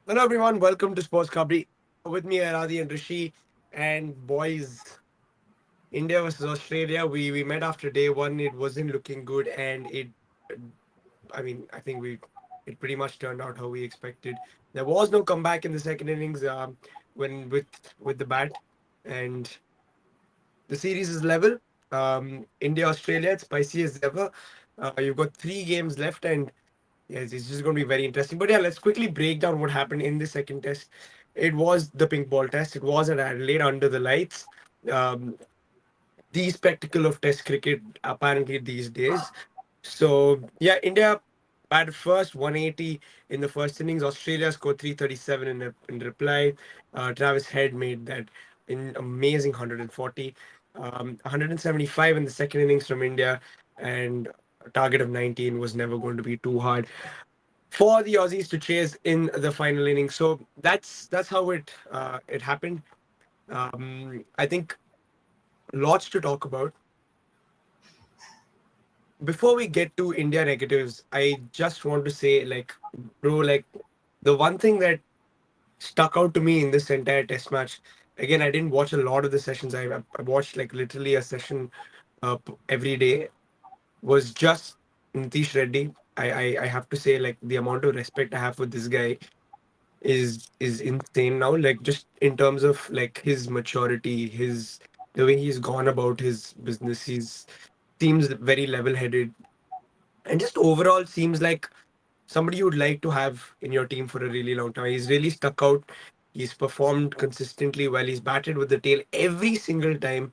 Hello, everyone. Welcome to Sports Kabaddi. With me, Aradi and Rishi. And boys, India versus Australia. We met after day one. It wasn't looking good, and I think it pretty much turned out how we expected. There was no comeback in the second innings. When with the bat, and the series is level. India Australia, it's spicy as ever. You've got three games left, and yes, it's just going to be very interesting. But yeah, let's quickly break down what happened in the second test. It was the pink ball test. It was at Adelaide under the lights. Um, the spectacle of test cricket apparently these days. So yeah, India batted first 180 in the first innings. Australia scored 337 in reply. Travis Head made that in amazing 140. 175 in the second innings from India, and a target of 19 was never going to be too hard for the Aussies to chase in the final inning. So that's how it happened. I think lots to talk about. Before we get to India negatives, I just want to say, like, bro, like the one thing that stuck out to me in this entire test match. Again, I didn't watch a lot of the sessions. I watched like literally a session every day. Was just Nitish Reddy. I have to say, like, the amount of respect I have for this guy is insane now, like just in terms of like his maturity, his the way he's gone about his business. He's seems very level headed, and just overall seems like somebody you would like to have in your team for a really long time. He's really stuck out. He's performed consistently well. He's batted with the tail every single time,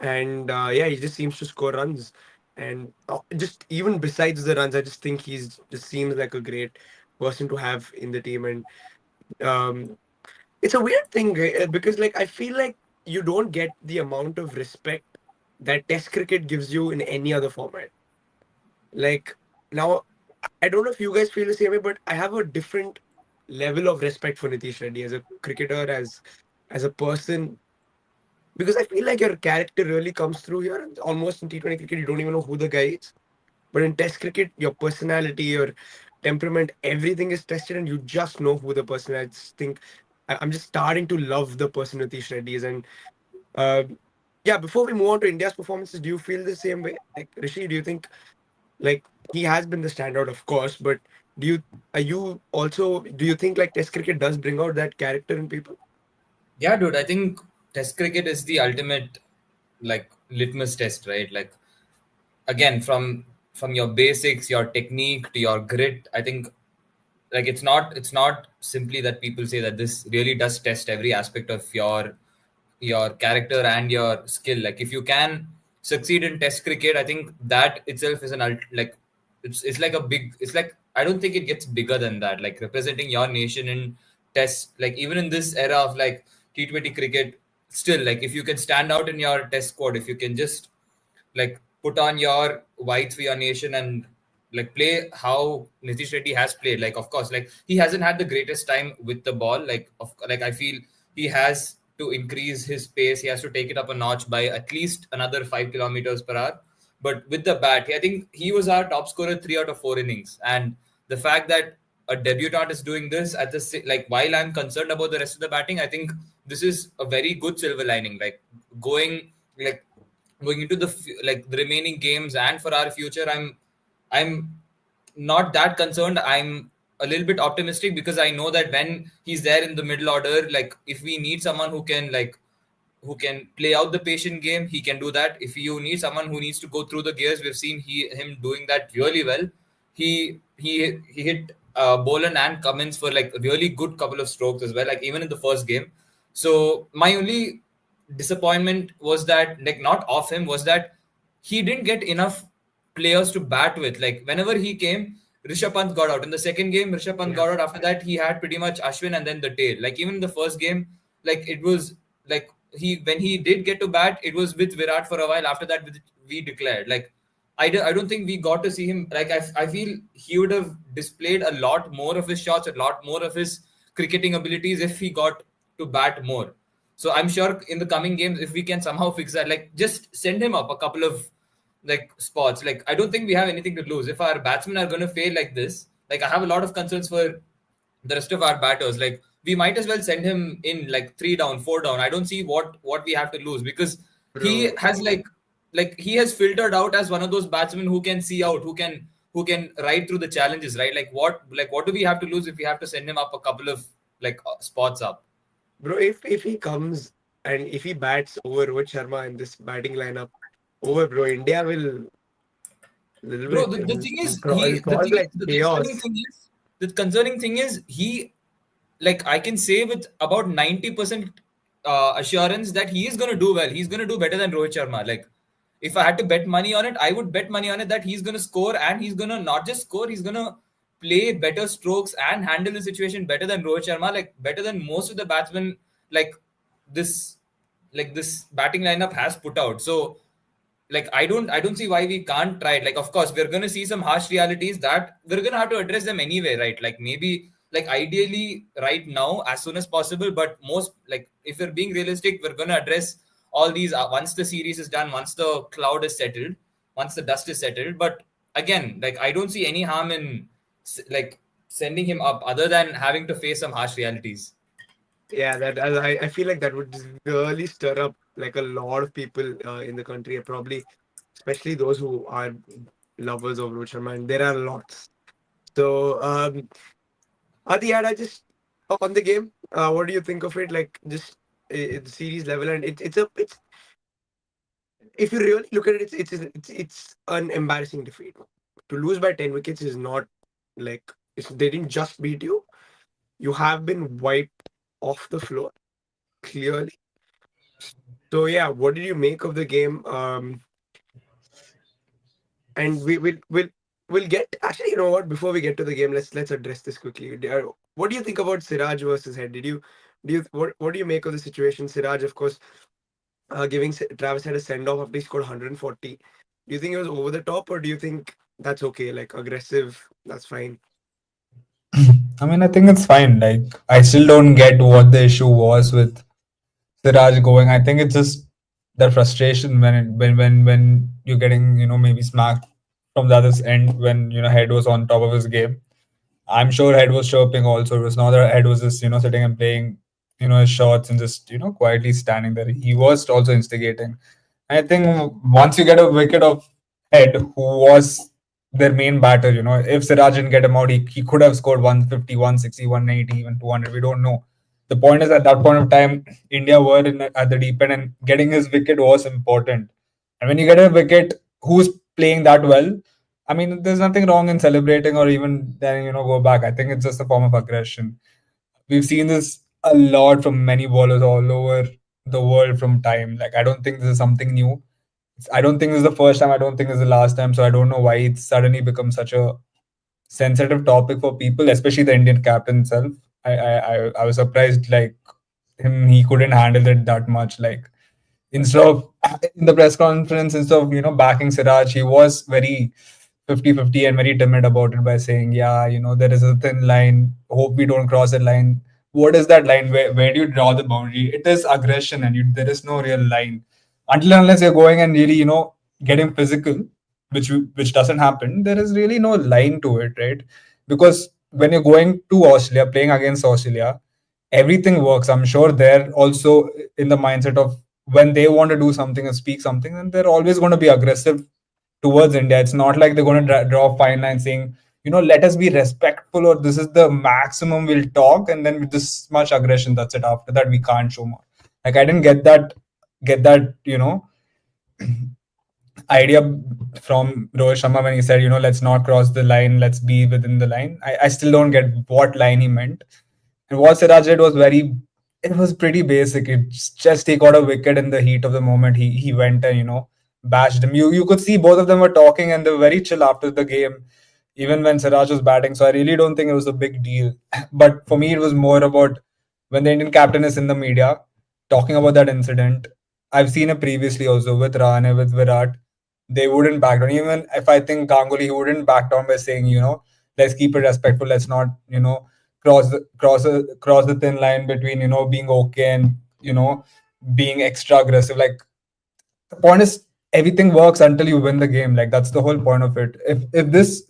and yeah, he just seems to score runs. And just even besides the runs, I just think he's just seems like a great person to have in the team. And um, it's a weird thing, right? Because like I feel like you don't get the amount of respect that Test cricket gives you in any other format. Like now, I don't know if you guys feel the same way, but I have a different level of respect for Nitish Reddy as a cricketer, as a person, because I feel like your character really comes through here. Almost in T20 cricket, you don't even know who the guy is, but in Test cricket, your personality, your temperament, everything is tested, and you just know who the person is. I just think I'm just starting to love the person Nitish Reddy is. And uh, yeah, before we move on to India's performances, do you feel the same way? Like Rishi, do you think like he has been the standout, of course, but do you are you also do you think like Test cricket does bring out that character in people? Yeah, dude, I think Test cricket is the ultimate like litmus test, right? Like again, from your basics, your technique to your grit, I think like it's not simply that people say that this really does test every aspect of your character and your skill. Like if you can succeed in Test cricket, I think that itself is like it's like a big. It's like I don't think it gets bigger than that. Like representing your nation in Test, like even in this era of like T20 cricket, still like if you can stand out in your Test squad, if you can just like put on your whites for your nation and like play how Nitish Reddy has played. Like of course, like he hasn't had the greatest time with the ball. Like I feel he has to increase his pace. He has to take it up a notch by at least another 5 kilometers per hour. But with the bat, I think he was our top scorer 3 out of 4 innings. And the fact that a debutant is doing this at like while I'm concerned about the rest of the batting, I think this is a very good silver lining. Like going like going into like the remaining games and for our future, I'm not that concerned. I'm a little bit optimistic because I know that when he's there in the middle order, like if we need someone who can play out the patient game, he can do that. If you need someone who needs to go through the gears, we've seen him doing that really well. He hit Boland and Cummins for like a really good couple of strokes as well, like even in the first game. So my only disappointment was that like not off him was that he didn't get enough players to bat with. Like whenever he came, Rishabh Pant got out. In the second game, Rishabh Pant Yeah. got out. After that, he had pretty much Ashwin and then the tail. Like even in the first game, like it was like he when he did get to bat, it was with Virat for a while. After that, we declared like I don't think we got to see him. Like I feel he would have displayed a lot more of his shots, a lot more of his cricketing abilities if he got to bat more. So I'm sure in the coming games, if we can somehow fix that, like just send him up a couple of like spots. Like I don't think we have anything to lose if our batsmen are going to fail like this. Like I have a lot of concerns for the rest of our batters. Like we might as well send him in like 3 down, 4 down. I don't see what we have to lose, because he Bro, has like he has filtered out as one of those batsmen who can see out, who can ride through the challenges, right? Like what do we have to lose if we have to send him up a couple of spots up? bro, if he comes and if he bats over Rohit Sharma in this batting lineup, over bro, India will little Bro, bit the thing is, it'll cause like the concerning chaos. thing is, he, like I can say with about 90% assurance that he is going to do well. He's going to do better than Rohit Sharma. Like, if I had to bet money on it, I would bet money on it that he's going to score, and he's going to not just score, he's going to play better strokes and handle the situation better than Rohit Sharma, like better than most of the batsmen, like this this batting lineup has put out. So like I don't see why we can't try it. Like of course we're gonna see some harsh realities that we're gonna have to address them anyway, right? Like maybe like ideally right now as soon as possible, but most like if we're being realistic, we're gonna address all these once the series is done, once the cloud is settled, once the dust is settled. But again, like I don't see any harm in like sending him up other than having to face some harsh realities. Yeah, that I feel like that would just really stir up like a lot of people in the country, and probably especially those who are lovers of Rohit Sharma, and there are lots. So, Adi, I just on the game, what do you think of it? Like just the series level, and it's if you really look at it, it's an embarrassing defeat. To lose by 10 wickets is not like they didn't just beat you. You have been wiped off the floor clearly. So yeah, what did you make of the game? And we'll get actually. You know what? Before we get to the game, let's address this quickly. What do you think about Siraj versus Head? What do you make of the situation? Siraj, of course, giving Travis Head a send off after he scored 140. Do you think it was over the top, or do you think that's okay? Like aggressive, that's fine. I mean, I think it's fine. Like, I still don't get what the issue was with Siraj going. I think it's just the frustration when you're getting maybe smacked from the other end when Head was on top of his game. I'm sure Head was chirping also. It was not that Head was just sitting and playing his shots and just quietly standing there. He was also instigating. I think once you get a wicket of Head, who was their main batter, if Siraj didn't get him out, he could have scored 150, 160, 180, even 200. We don't know. The point is, at that point of time, India were at the deep end, and getting his wicket was important. And when you get a wicket, who's playing that well? I mean, there's nothing wrong in celebrating or even then, go back. I think it's just a form of aggression. We've seen this a lot from many bowlers all over the world from time. Like, I don't think this is something new. I don't think this is the first time. I don't think this is the last time. So I don't know why it's suddenly become such a sensitive topic for people, especially the Indian captain itself. I was surprised, like he couldn't handle it that much. Like instead of in the press conference, instead of backing Siraj, he was very 50-50 and very timid about it by saying, yeah, there is a thin line, hope we don't cross that line. What is that line? Where do you draw the boundary? It is aggression, and there is no real line until and unless you're going and really getting physical, which doesn't happen. There is really no line to it, right? Because when you're going to Australia, playing against Australia, everything works. I'm sure they're also in the mindset of when they want to do something or speak something, then they're always going to be aggressive towards India. It's not like they're going to draw a fine line saying, let us be respectful, or this is the maximum we'll talk, and then with this much aggression, that's it. After that, we can't show more. Like I didn't get that idea from Rohit Sharma when he said, let's not cross the line, let's be within the line. I still don't get what line he meant. And what Siraj did was it was pretty basic. It just he got a wicket in the heat of the moment. He went and bashed him. You could see both of them were talking and they were very chill after the game, even when Siraj was batting. So I really don't think it was a big deal. But for me, it was more about when the Indian captain is in the media talking about that incident. I've seen it previously also with Rahane, with Virat. They wouldn't back down. Even if I think Ganguly, he wouldn't back down by saying, let's keep it respectful. Let's not, cross the thin line between being okay and being extra aggressive. Like the point is everything works until you win the game. Like that's the whole point of it. If this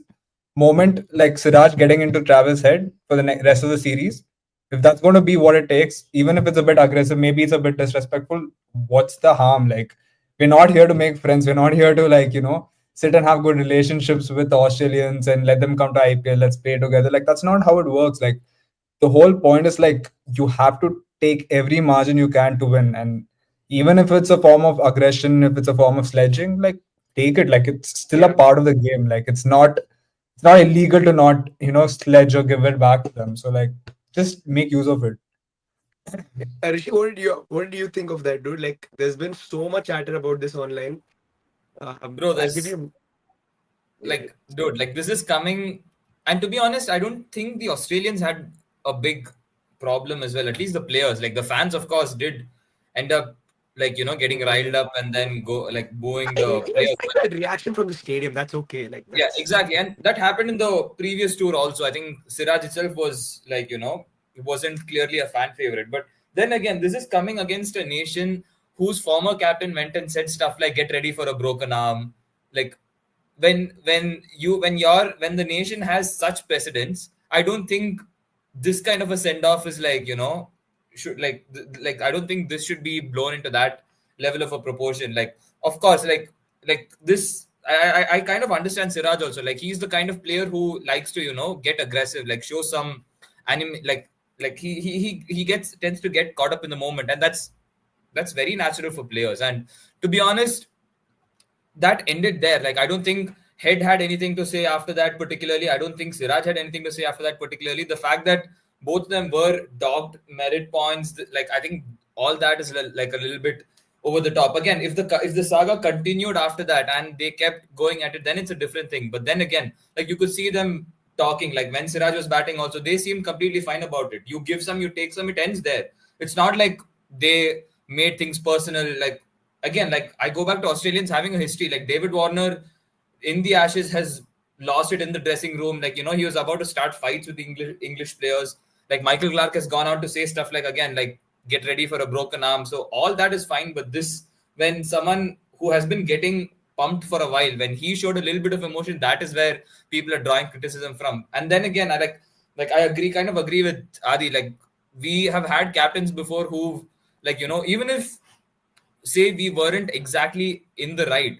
moment like Siraj getting into Travis' head for the rest of the series, if that's going to be what it takes, even if it's a bit aggressive, maybe it's a bit disrespectful, what's the harm? Like, we're not here to make friends. We're not here to, like, sit and have good relationships with the Australians and let them come to IPL, let's play together. Like, that's not how it works. Like, the whole point is like you have to take every margin you can to win. And even if it's a form of aggression, if it's a form of sledging, like take it. Like it's still a Yeah. part of the game. Like it's not illegal to not, sledge or give it back to them. So like just make use of it. Rishi, what did you think of that, dude? Like, there's been so much chatter about this online. Bro, I'll give this you. Yeah, like dude, like this is coming, and to be honest, I don't think the Australians had a big problem as well. At least the players, like the fans, of course, did end up like getting riled up and then go like booing the I players. expect that reaction from the stadium. That's okay. Like, Yeah, that's. exactly. And that happened in the previous tour also. I think Siraj itself was like, he wasn't clearly a fan favorite. But then again, this is coming against a nation whose former captain went and said stuff like get ready for a broken arm. Like when the nation has such precedents, I don't think this kind of a send off is like, should like I don't think this should be blown into that level of a proportion. Like of course, like this I kind of understand Siraj also. Like he's the kind of player who likes to get aggressive, like show some anime, like he gets tends to get caught up in the moment, and that's very natural for players. And to be honest, that ended there. Like I don't think Head had anything to say after that particularly. I don't think Siraj had anything to say after that particularly. The fact that both of them were docked merit points, like I think all that is like a little bit over the top. Again, if the saga continued after that and they kept going at it, then it's a different thing. But then again, like you could see them talking. Like when Siraj was batting, also they seemed completely fine about it. You give some, you take some. It ends there. It's not like they made things personal. Like again, like I go back to Australians having a history. Like David Warner in the Ashes has lost it in the dressing room. Like he was about to start fights with the English players. Like Michael Clark has gone out to say stuff like again, like get ready for a broken arm. So all that is fine. But this, when someone who has been getting pumped for a while, when he showed a little bit of emotion, that is where people are drawing criticism from. And then again, I like I kind of agree with Adi. Like we have had captains before who, like even if say we weren't exactly in the right,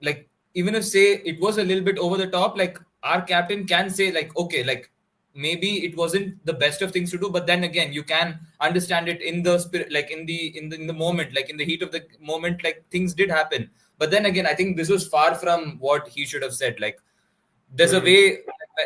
like even if say it was a little bit over the top, like our captain can say like okay, like maybe it wasn't the best of things to do, but then again you can understand it in the spirit, like in the moment, like in the heat of the moment, like things did happen. But then again, I think this was far from what he should have said. Like there's a Mm, way,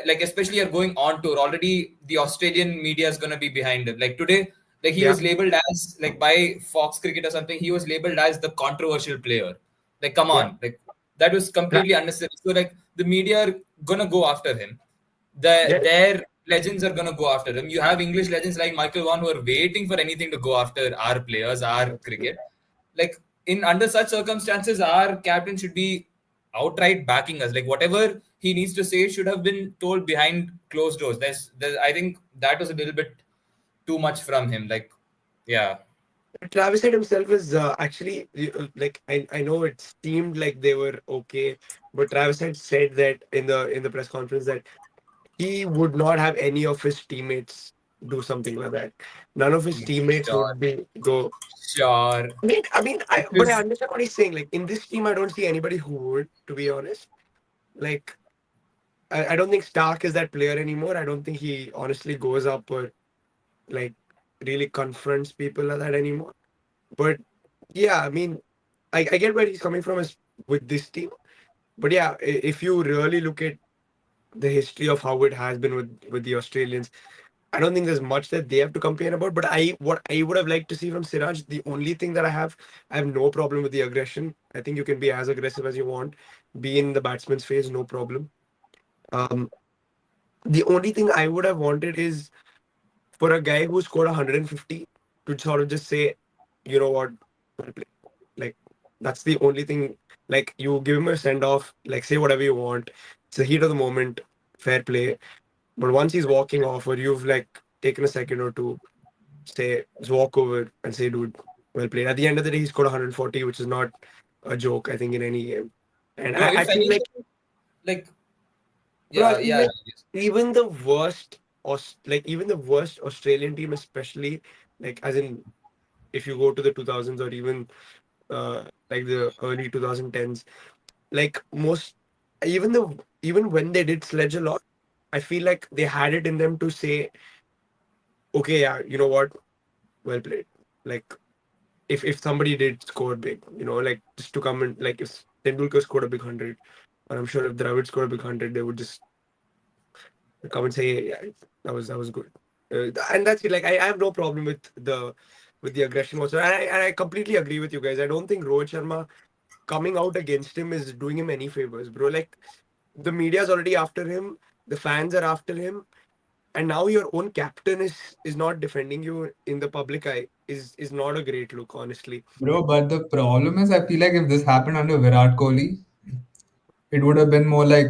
like especially you're going on tour already, the Australian media is going to be behind him. Like today, like he yeah. was labeled as, like by Fox Cricket or something, he was labeled as the controversial player. Like come Yeah. on, like that was Tra- completely unnecessary. So like the media are gonna go after him, their legends are gonna go after him. You have English legends like Michael Vaughan who are waiting for anything to go after our players, our yeah. cricket. Like in under such circumstances, our captain should be outright backing us. Like whatever he needs to say should have been told behind closed doors. I think that was a little bit too much from him. Like, yeah, Travis Head himself is actually like I know it seemed like they were okay, but Travis had said that in the press conference that he would not have any of his teammates do something like that. None of his teammates sure, would be go. sure. But I Because understand what he's saying. Like in this team, I don't see anybody who would, to be honest. Like I don't think Stark is that player anymore. I don't think he honestly goes up or like really confronts people like that anymore. But yeah, I get where he's coming from is with this team. But yeah, if you really look at the history of how it has been with the Australians, I don't think there's much that they have to complain about. But what I would have liked to see from Siraj, the only thing that I have no problem with the aggression. I think you can be as aggressive as you want, be in the batsman's phase, no problem. Um, the only thing I would have wanted is for a guy who scored 150 to sort of just say, you know what, like that's the only thing. Like you give him a send off, like say whatever you want. It's the heat of the moment, fair play. But once he's walking off, or you've like taken a second or two, say just walk over and say, dude, well played. At the end of the day, he scored 140, which is not a joke, I think, in any game. And bro, I if feel like anything, like Bro, I Yeah, feel yeah. like even the worst, even the worst Australian team, especially like as in if you go to the 2000s or even like the early 2010s, like most, even the even when they did sledge a lot, I feel like they had it in them to say, okay, yeah, you know what, well played. Like if somebody did score big, like just to come and like if Tendulkar scored a big 100, and I'm sure if Dravid scored a big 100, they would just come and say, yeah, that was good. And that's it. Like I have no problem with the aggression also. And I completely agree with you guys. I don't think Rohit Sharma coming out against him is doing him any favors, bro. Like the media's already after him, the fans are after him, and now your own captain is not defending you in the public eye is not a great look, honestly. Bro, but the problem is, I feel like if this happened under Virat Kohli, it would have been more like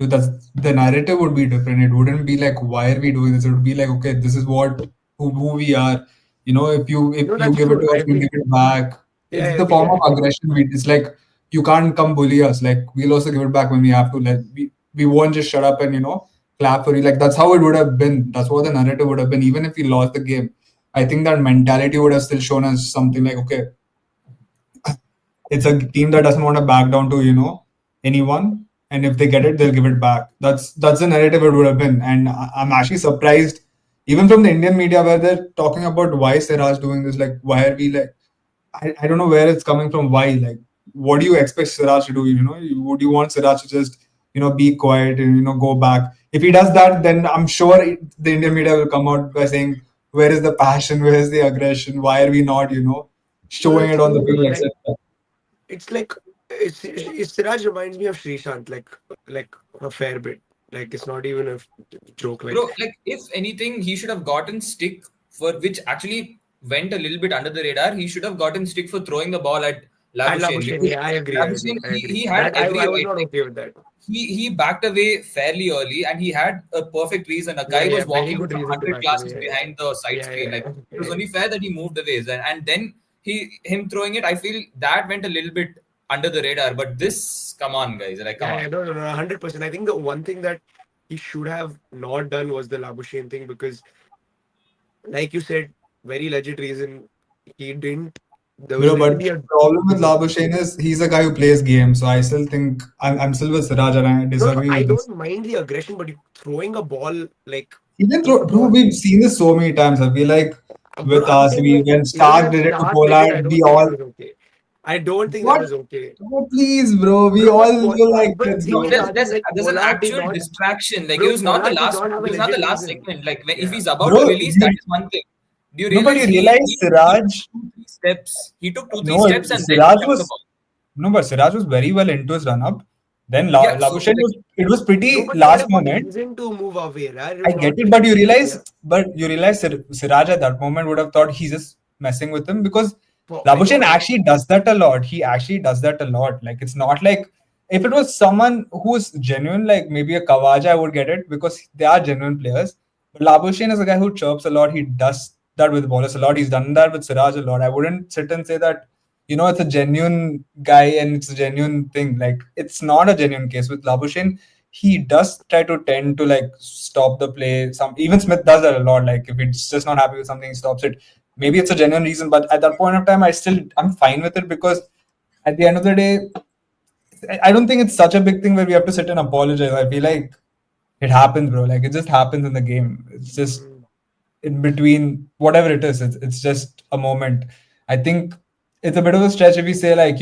the narrative would be different. It wouldn't be like why are we doing this? It would be like okay, this is who we are. If No, you that's give it true. to I us, we agree. give it back. Yeah, I It's the agree. form I of agree. aggression. It's like you can't come bully us. Like we'll also give it back when we have to. Like we won't just shut up and clap for you. Like that's how it would have been. That's what the narrative would have been. Even if we lost the game, I think that mentality would have still shown us something like okay, it's a team that doesn't want to back down to anyone, and if they get it, they'll give it back. That's the narrative it would have been, and I'm actually surprised, even from the Indian media, where they're talking about why Siraj doing this. Like, why are we like? I don't know where it's coming from. Why? Like, what do you expect Siraj to do? Would you want Siraj to just be quiet and go back? If he does that, then I'm sure the Indian media will come out by saying, "Where is the passion? Where is the aggression? Why are we not No, showing that's it on the true, bro. field, Like etc." it's like Siraj reminds me of Srishant, like a fair bit. Like it's not even a joke. Like Bro, like if anything, he should have gotten stick for which actually went a little bit under the radar. He should have gotten stick for throwing the ball at and Labuschagne Labuschagne, because yeah, I agree. I agree. Labuschagne I agree. he had That I every was right. not Like, okay with that. he backed away fairly early and he had a perfect reason. A Yeah, guy yeah, was very walking good from reason to 100 back classes away. behind the side Yeah, screen. yeah, Like yeah, it was yeah. only fair that he moved away. And then him throwing it, I feel that went a little bit under the radar. But this, come on, guys, like come Yeah, on. yeah, no, no, no, 100%. I think the one thing that he should have not done was the Labuschagne thing because, like you said, very legit reason he didn't. There was Bro, but literally the a problem with no, Labuschagne is he's a guy who plays games, so I still think I'm still with Siraj and I no, no. disagree I with this. don't mind the aggression, but you throwing a ball like Even though, first of bro, all, we've seen this so many times. I feel like bro, with I'm us, saying like when even Stark when did it to Stark did it, I Pollard, we don't think that all was okay. I don't think that what? was okay. Oh, please, bro, we Bro, all but were like, but the let's No, thing go. is, there's Rajiv, like there's an Pollard did actual not, distraction. Like bro. Pollard did not have a he was not the legit last reason. segment. Like when if Yeah, he's about to Bro, release, that is one thing. Do you no, but realize you realize he took Siraj, 2 3 steps? He took two three no, steps and then he Siraj chucked the was ball. no, but Siraj was very well into his run up. Then Yeah, so Labuschagne like it was no, pretty but he had last a good moment. reason to move away, right? It I was get not it, like, yeah, but you realize Siraj at that moment would have thought he's just messing with him because I know, Labuschagne I know. actually does that a lot. He actually does that a lot. Like it's not like if it was someone who's genuine, like maybe a Kawaja, I would get it because they are genuine players. But Labuschagne is a guy who chirps a lot. He does that with ballers a lot. He's done that with Siraj a lot. I wouldn't sit and say that it's a genuine guy and it's a genuine thing. Like it's not a genuine case with Labuschagne. He does try to tend to like stop the play. Some even Smith does that a lot. Like if he's just not happy with something, he stops it. Maybe it's a genuine reason, but at that point of time, I'm fine with it because at the end of the day, I don't think it's such a big thing where we have to sit and apologize. I feel like it happens, bro. Like it just happens in the game. It's just Mm. in between whatever it is. It's just a moment. I think it's a bit of a stretch if we say like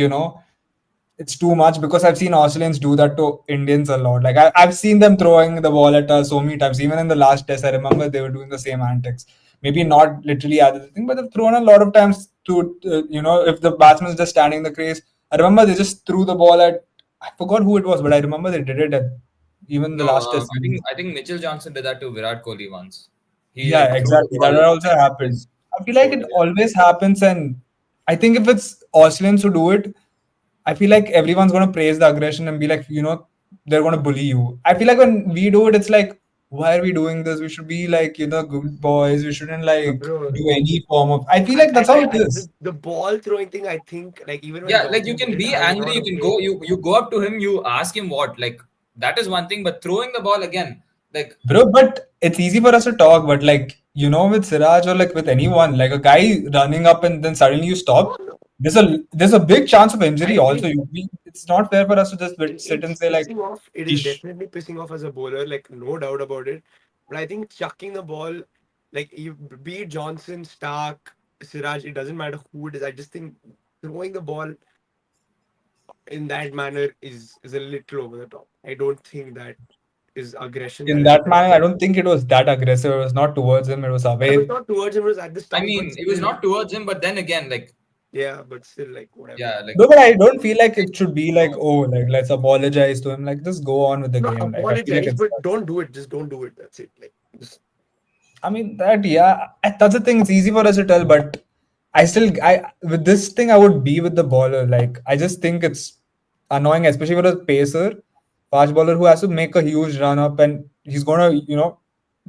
it's too much because I've seen Australians do that to Indians a lot. Like I've seen them throwing the ball at us so many times. Even in the last test, I remember they were doing the same antics. Maybe not literally at the thing, but they've thrown a lot of times to if the batsman is just standing in the crease. I remember they just threw the ball at. I forgot who it was, but I remember they did it at even the no, last test series. I think Mitchell Johnson did that to Virat Kohli once. He Yeah, like threw the exactly. That ball also at happened. his I feel like it shoulder. Yeah. always happens, and I think if it's Australians who do it, I feel like everyone's gonna praise the aggression and be like, they're gonna bully you. I feel like when we do it, it's like, why are we doing this? We should be like, good boys. We shouldn't like Bro, do any form of. I feel I, like I, that's how I, it I is. the ball throwing thing, I think, like even when Yeah, like you Johnson did can it, be I was angry, not you can okay. go, you go up to him, you ask him what, like That is one thing, but throwing the ball again, like Bro, but it's easy for us to talk, but like, with Siraj or like with anyone, like a guy running up and then suddenly you No, stop, no. there's a big chance of I injury also. agree. It's not fair for us to just sit and It's say like, pissing off. It is Ish. definitely pissing off as a bowler, like no doubt about it. But I think chucking the ball, like you be it Johnson, Stark, Siraj, it doesn't matter who it is. I just think throwing the ball in that manner is a little over the top. I don't think that is aggression. In That is that just manner, I don't think it was that aggressive. It was not towards him, it was it was away. not towards him. It was at the I stump, but mean, it was still, not towards him, but then again, like yeah, but still, like whatever. yeah, like No, but I don't feel like it should be like, oh, like let's apologize to him. Like just go on with the Not game. Like I feel like apologize, it's but don't do it. Just don't do it. That's it. Like just I mean that yeah, that's the thing. It's easy for us to tell, but I with this thing I would be with the bowler. Like I just think it's annoying, especially for a pacer, fast bowler who has to make a huge run up and he's gonna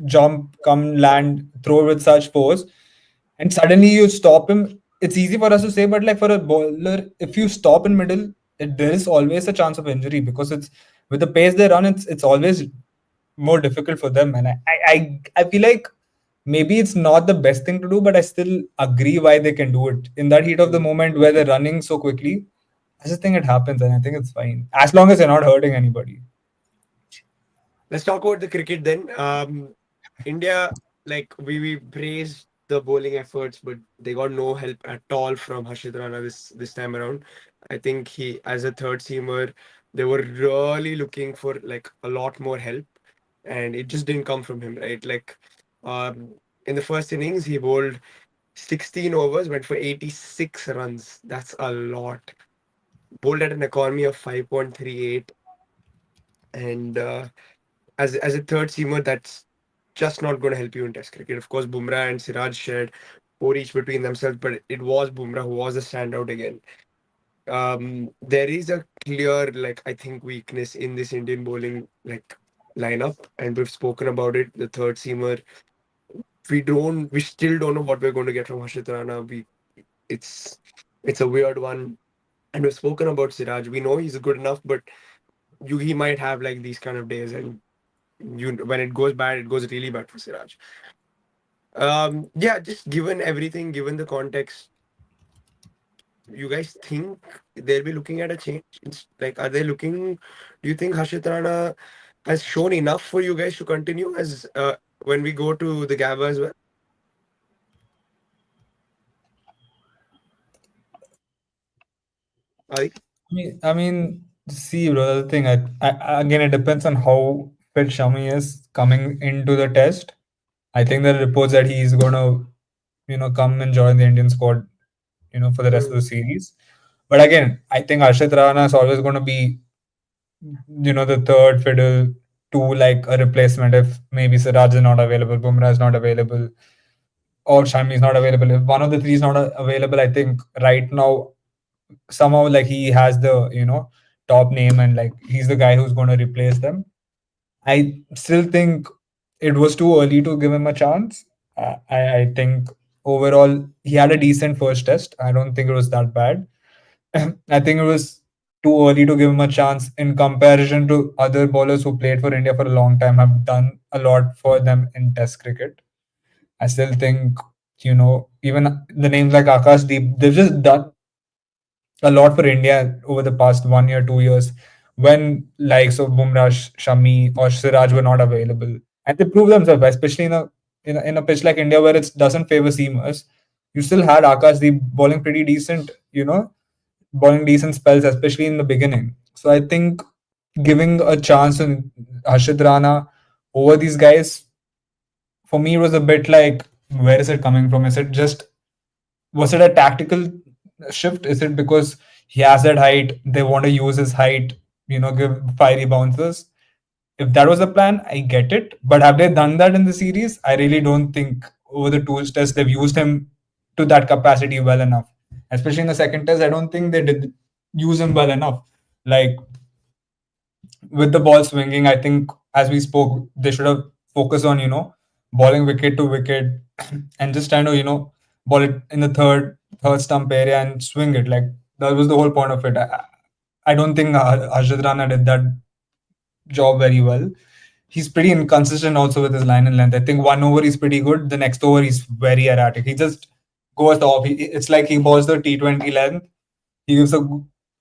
jump, come land, throw with such force, and suddenly you stop him. It's easy for us to say, but like for a bowler, if you stop in middle, there is always a chance of injury because it's with the pace they run, it's always more difficult for them. And I feel like maybe it's not the best thing to do, but I still agree why they can do it in that heat of the mm. moment where they're running so quickly. I just think it happens, and I think it's fine as long as you're not hurting anybody. Let's talk about the cricket then. India, like we praised the bowling efforts, but they got no help at all from Harshit Rana this time around. I think he, as a third seamer, they were really looking for like a lot more help, and it just didn't come from him, right? Like, in the first innings, he bowled 16 overs, went for 86 runs. That's a lot. Bowled at an economy of 5.38, and as a third seamer, that's just not going to help you in Test cricket. Of course, Bumrah and Siraj shared four each between themselves, but it was Bumrah who was the standout again. There is a clear, like I think, weakness in this Indian bowling like lineup, and we've spoken about it. The third seamer, we still don't know what we're going to get from Harshit Rana. It's it's a weird one, and we've spoken about Siraj. We know he's good enough, but he might have like these kind of days, and when it goes bad, it goes really bad for Siraj. Yeah, just given everything, given the context, you guys think they'll be looking at a change? Like, are they looking? Do you think Harshit Rana has shown enough for you guys to continue as when we go to the Gabba as well? Adi? See, bro, the thing, again, it depends on how fit Shami is coming into the test. I think there are reports that he's going to, come and join the Indian squad, for the rest of the Mm. series. But again, I think Arshit Rana is always going to be, the third fiddle to like a replacement if maybe Siraj is not available, Bumrah is not available, or Shami is not available. If one of the three is not available, I think right now somehow like he has the top name and like he's the guy who's going to replace them. I still think it was too early to give him a chance. I think overall he had a decent first test. I don't think it was that bad. I think it was too early to give him a chance in comparison to other bowlers who played for India for a long time, have done a lot for them in Test cricket. I still think, even the names like Akash Deep, they've just done a lot for India over the past 1 year, 2 years, when likes of Bumrah, Shami, or Siraj were not available, and they proved themselves, especially in a pitch like India where it doesn't favor seamers. You still had Akash Deep bowling pretty decent, bowling decent spells, especially in the beginning. So I think giving a chance to Harshit Rana over these guys, for me, it was a bit like, where is it coming from? Is it just was it a tactical shift? Is it because he has that height? They want to use his height, give fiery bounces. If that was the plan, I get it. But have they done that in the series? I really don't think over the two tests they've used him to that capacity well enough. Especially in the second test, I don't think they did use him well enough. Like with the ball swinging, I think as we spoke, they should have focused on bowling wicket to wicket and just trying to ball it in the third stump area and swing it. Like that was the whole point of it. I don't think Harshad Rana did that job very well. He's pretty inconsistent also with his line and length. I think 1 over he's pretty good. The next over he's very erratic. He just goes off. It's like he balls the T20 length. He gives a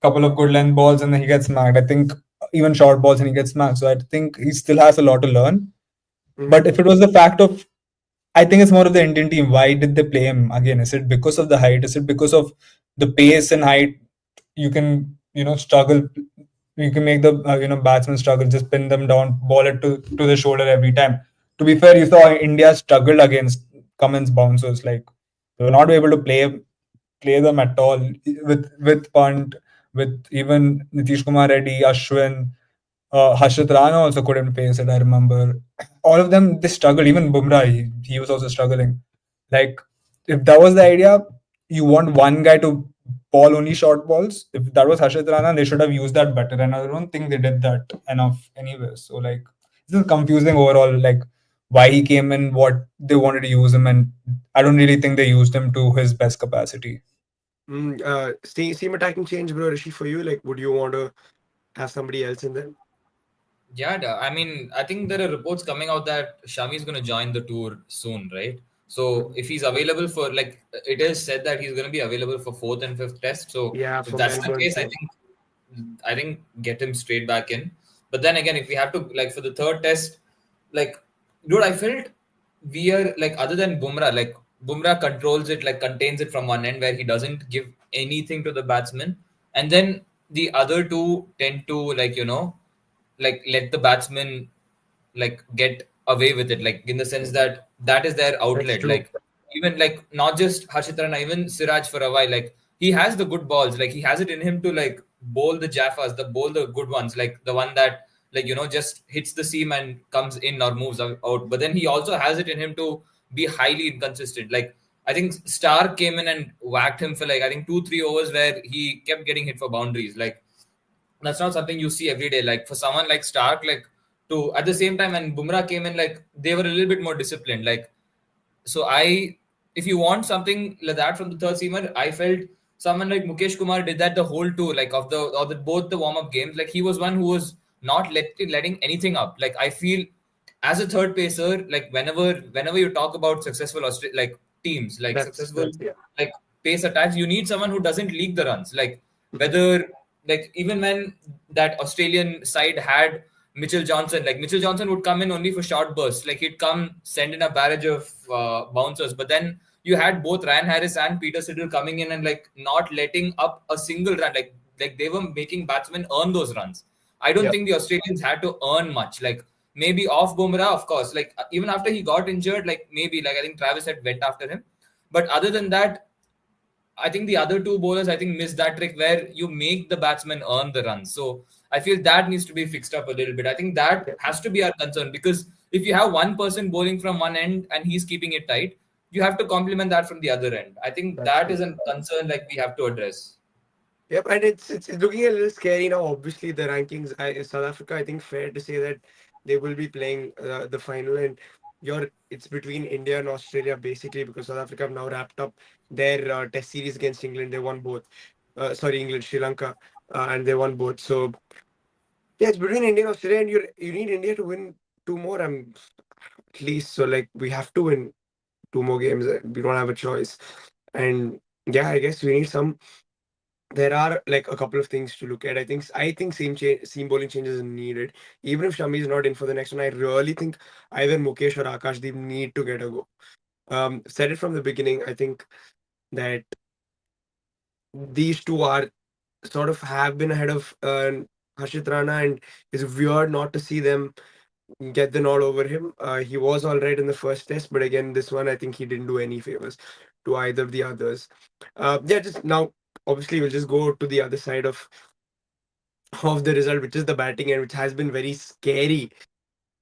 couple of good length balls and then he gets smacked. I think even short balls and he gets smacked. So I think he still has a lot to learn. But Mhm. if it was the fact of, I think it's more of the Indian team. Why did they play him again? Is it because of the height? Is it because of the pace and height? You can, struggle. You can make the batsman struggle. Just pin them down, ball it to the shoulder every time. To be fair, you saw India struggled against Cummins bouncers. Like they were not able to play them at all with Pant, with even Nitish Kumar Reddy, Ashwin. Harshit Rana also couldn't pace it. I remember all of them. They struggled. Even Bumrah, he was also struggling. Like if that was the idea, you want one guy to ball only short balls. If that was Harshit Rana, they should have used that better. And I don't think they did that enough anyway. So like this is confusing overall. Like why he came in, what they wanted to use him, and I don't really think they used him to his best capacity. Seam attacking change, bro, Rishi, for you? Like, would you want to have somebody else in there? Yeah, I mean, I think there are reports coming out that Shami is going to join the tour soon, right? So Mhm. if he's available for, like, it is said that he's going to be available for fourth and fifth test. So Yeah, if for that's the Melbourne. case, So I think get him straight back in. But then again, if we have to, like, for the third test, like, dude, I felt we are like, other than Bumrah, like Bumrah controls it, like contains it from one end where he doesn't give anything to the batsman, and then the other two tend to, like, like let the batsman like get away with it, like in the sense that that is their that's outlet. true. Like even like not just Harshit Rana, even Siraj for a while, like he has the good balls, like he has it in him to like bowl the Jaffas, the bowl the good ones, like the one that, like, just hits the seam and comes in or moves out. But then he also has it in him to be highly inconsistent. Like I think Stark came in and whacked him for like I think 2-3 overs where he kept getting hit for boundaries. Like that's not something you see every day. Like for someone like Stark, like to at the same time when Bumrah came in, like they were a little bit more disciplined. Like so if you want something like that from the third seamer, I felt someone like Mukesh Kumar did that the whole tour, like of the both the warm up games. Like he was one who was not letting anything up. Like I feel as a third pacer, like whenever you talk about successful like teams, like successful That's yeah. like pace attacks, you need someone who doesn't leak the runs. Like whether like even when that Australian side had Mitchell Johnson, like Mitchell Johnson would come in only for short bursts. Like he'd come send in a barrage of bouncers, but then you had both Ryan Harris and Peter Siddle coming in and like not letting up a single run. Like they were making batsmen earn those runs. I don't Yeah. think the Australians had to earn much. Like maybe off Bumrah, of course. Like even after he got injured, like maybe like I think Travis had went after him. But other than that, I think the other two bowlers, I think, missed that trick where you make the batsman earn the runs. So I feel that needs to be fixed up a little bit. I think that Yeah. has to be our concern because if you have one person bowling from one end and he's keeping it tight, you have to complement that from the other end. I think That's that is true. a concern like we have to address. Yep, and it's looking a little scary now. Obviously, the rankings. South Africa, I think, fair to say that they will be playing the final, and it's between India and Australia basically because South Africa have now wrapped up their Test series against England. They won both. Sorry, England, Sri Lanka, and they won both. So yeah, it's between India and Australia, and you need India to win two more. At least so like we have to win two more games. We don't have a choice, and yeah, I guess we need some. There are like a couple of things to look at. I think seam bowling changes are needed. Even if Shami is not in for the next one, I really think either Mukesh or Akashdeep need to get a go. Said it from the beginning. I think that these two are sort of have been ahead of Harshit Rana, and it's weird not to see them get the nod over him. He was all right in the first test, but again, this one I think he didn't do any favors to either of the others. Yeah, just now, obviously, we'll just go to the other side of the result, which is the batting end, which has been very scary.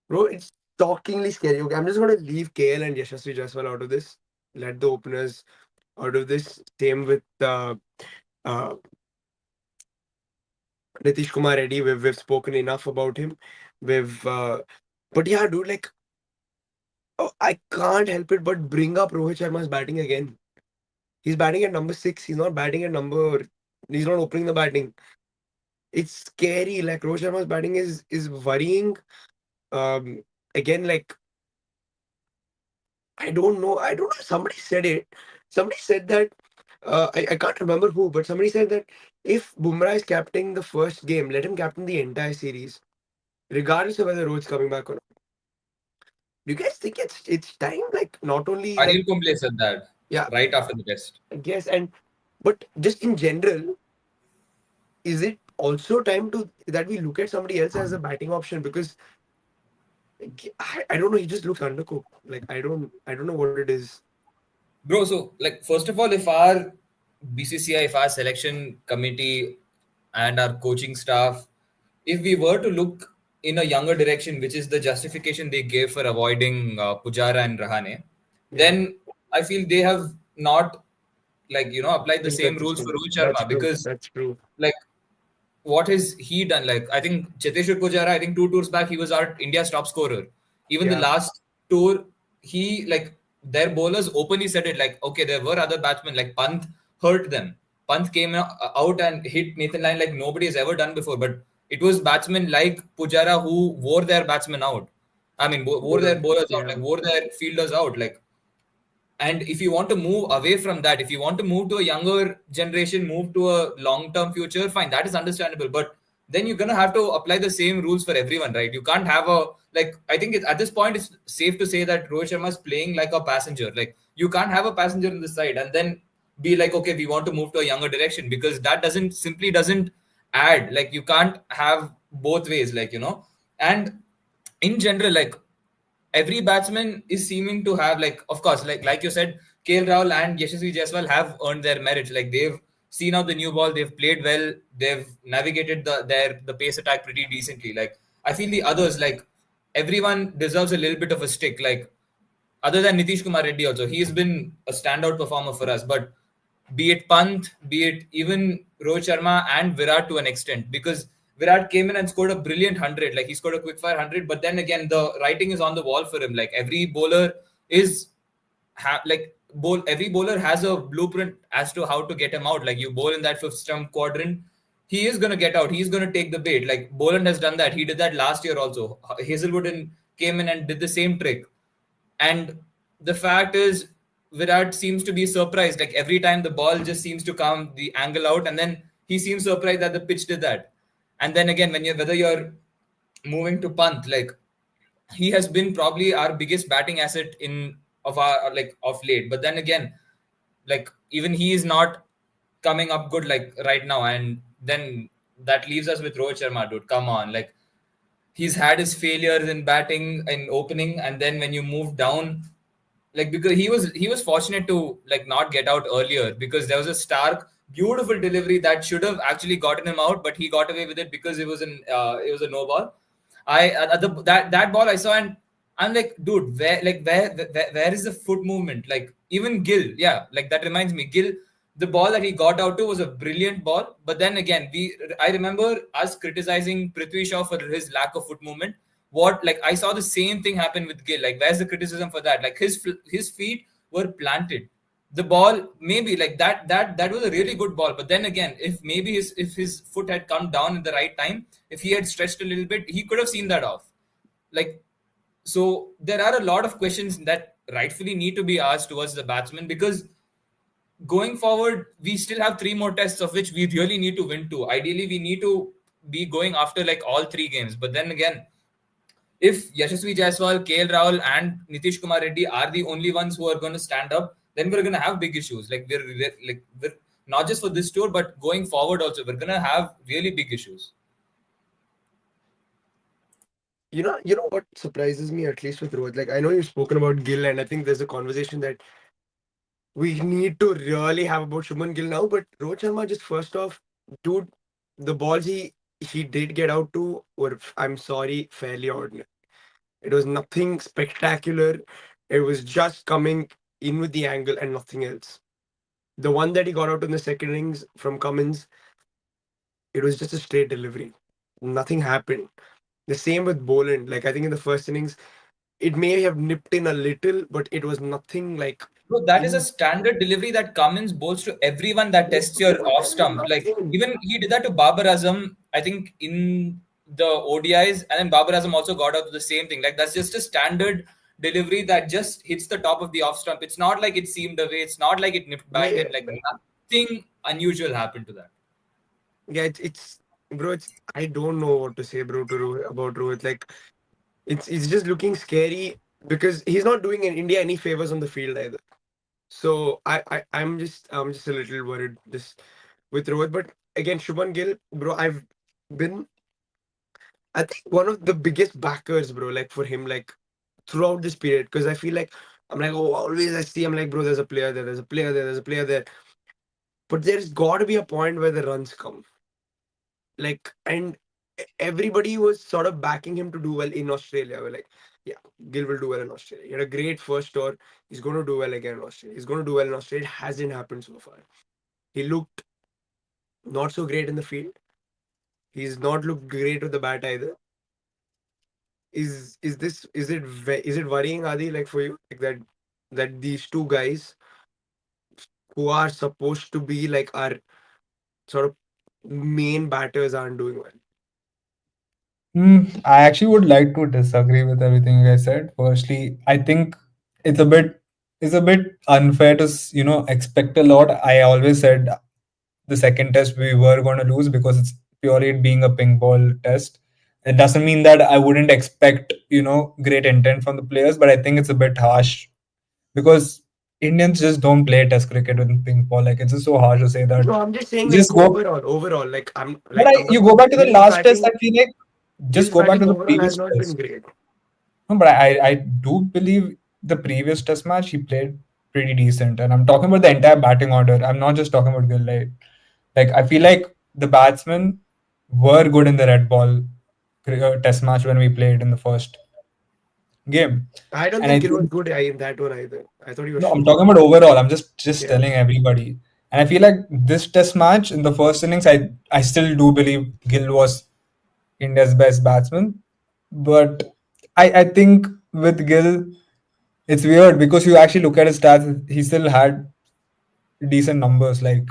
Bro, it's shockingly scary. Okay, I'm just going to leave KL and Yashasvi Jaiswal out of this. Let the openers out of this. Same with uh, Nitish Kumar Reddy. We've spoken enough about him. But yeah, dude, like, oh, I can't help it but bring up Rohit Sharma's batting again. He's batting at number 6. He's not batting at number. He's not opening the batting. it's scary. Like Rohit Sharma's batting is worrying. Um, Again, like I don't know. I don't know. Somebody said it. Somebody said that. I can't remember who, but somebody said that if Bumrah is captaining the first game, let him captain the entire series, regardless of whether Rohit's coming back or not. Do you guys think it's time? Like not only like Anil Kumble said that yeah, right after the test. I guess, and but just in general, is it also time to that we look at somebody else as a batting option? Because like, I don't know. He just looks undercooked. Like I don't know what it is. Bro, so like first of all, if our BCCI, if our selection committee and our coaching staff, if we were to look in a younger direction, which is the justification they gave for avoiding Pujara and Rahane, Yeah, then I feel they have not applied the been same rules for consistent. Rohit That's Sharma true. because That's true. like what has he done? Like I think Cheteshwar Pujara, I think two tours back he was our India's top scorer. Even the Yeah, last tour, he like their bowlers openly said it. Like okay, there were other batsmen like Pant hurt them. Pant came out and hit Nathan Lyon like nobody has ever done before. But it was batsmen like Pujara who wore their batsmen out. I mean, wore their bowlers. bowlers out, Yeah. like wore their fielders out. Like and if you want to move away from that, if you want to move to a younger generation, move to a long term future, fine, that is understandable. But then you're gonna have to apply the same rules for everyone, right? You can't have a like. I think at this point, it's safe to say that Rohit Sharma is playing like a passenger. Like you can't have a passenger on the side and then be like, okay, we want to move to a younger direction because that doesn't add. Like you can't have both ways, and in general, like every batsman is seeming to have of course like you said KL Rahul and Yashasvi Jaiswal have earned their merits like they've seen out the new ball, they've played well, they've navigated the pace attack pretty decently. Like I feel the others, like everyone deserves a little bit of a stick, like other than Nitish Kumar Reddy also. He's been a standout performer for us, but be it Pant, be it even Rohit Sharma and Virat to an extent, because Virat came in and scored a brilliant 100. Like he scored a quickfire 100, but then again, the writing is on the wall for him. Like every bowler is every bowler has a blueprint as to how to get him out. Like you bowl in that fifth stump quadrant, he is gonna get out. He's gonna take the bait. Like Boland has done that. He did that last year also. Came in and did the same trick. And the fact is, Virat seems to be surprised. Like every time the ball just seems to come the angle out, and then he seems surprised that the pitch did that. And then again, whether you're moving to Pant, like he has been probably our biggest batting asset in of our like of late. But then again, like even he is not coming up good like right now. And then that leaves us with Rohit Sharma, dude. Come on, like he's had his failures in batting and opening, and then when you move down, like because he was fortunate to like not get out earlier because there was a stark beautiful delivery that should have actually gotten him out, but he got away with it because it was a no ball. That ball I saw, and I'm like, dude, where is the foot movement? Like even Gill, yeah, like that reminds me, Gill, the ball that he got out to was a brilliant ball, but then again, I remember us criticizing Prithvi Shaw for his lack of foot movement. What, like I saw the same thing happen with Gill. Like where's the criticism for that? Like his feet were planted. The ball maybe like that was a really good ball, but then again, if his foot had come down at the right time, if he had stretched a little bit, he could have seen that off. Like so there are a lot of questions that rightfully need to be asked towards the batsman, because going forward we still have three more tests of which we really need to win two. Ideally we need to be going after like all three games, but then again, if Yashasvi Jaiswal, KL Rahul, and Nitish Kumar Reddy are the only ones who are going to stand up, then we're going to have big issues. Like we're not just for this tour, but going forward also, we're going to have really big issues. You know what surprises me at least with Rohit. Like I know you've spoken about Gill, and I think there's a conversation that we need to really have about Shubman Gill now. But Rohit Sharma, just first off, dude, the balls he did get out to were, I'm sorry, fairly ordinary. It was nothing spectacular. It was just coming in with the angle and nothing else. The one that he got out in the second innings from Cummins, it was just a straight delivery. Nothing happened. The same with Boland. Like I think in the first innings, it may have nipped in a little, but it was nothing like So that is a in standard delivery that Cummins bowls to everyone that tests your off stump. Like nothing. even he did that to Babar Azam I think in the ODIs, and then Babar Azam also got out to the same thing. Like that's just a standard delivery that just hits the top of the off stump. It's not like it seemed away. It's not like it nipped Yeah, back yeah, in. Like nothing unusual happened to that. yeah. It's bro. It's I don't know what to say, bro, to about Rohit. Like it's just looking scary because he's not doing in India any favors on the field either. So I'm just a little worried just with Rohit. But again, Shubman Gill, bro, I've been I think one of the biggest backers, bro, like for him, like throughout this period, because I feel like I'm like, oh, always I see, I'm like, bro, there's a player there, there's a player there, there's a player there. But there's got to be a point where the runs come. Like, and everybody was sort of backing him to do well in Australia. We're like, yeah, Gill will do well in Australia. He had a great first tour. He's going to do well again in Australia. He's going to do well in Australia. It hasn't happened so far. He looked not so great in the field. He's not looked great with the bat either. Is it worrying, Adi, like for you, like that these two guys who are supposed to be like our sort of main batters aren't doing well? I actually would like to disagree with everything you guys said. Firstly, I think it's a bit it's a bit unfair to expect a lot. I always said the second test we were going to lose because it's purely it being a ping ball test. It doesn't mean that I wouldn't expect great intent from the players, but I think it's a bit harsh because Indians just don't play test cricket with ping ball. Like it's just so harsh to say that. No, I'm just saying You like just go, overall, like but I'm you talking go about back to the Gill's last test. I batting. feel like just Gill's go back to batting the overall has previous not been test. great. No, but I do believe the previous test match he played pretty decent, and I'm talking about the entire batting order. I'm not just talking about Gill. Like I feel like the batsmen were good in the red ball test match when we played in the first game, I don't and I think Gill was think good in that one either. I thought he was no, I'm shit. talking about overall. I'm just Yeah. telling everybody, and I feel like this test match in the first innings, I still do believe Gill was India's best batsman, but I think with Gill. It's weird because you actually look at his stats, he still had decent numbers. Like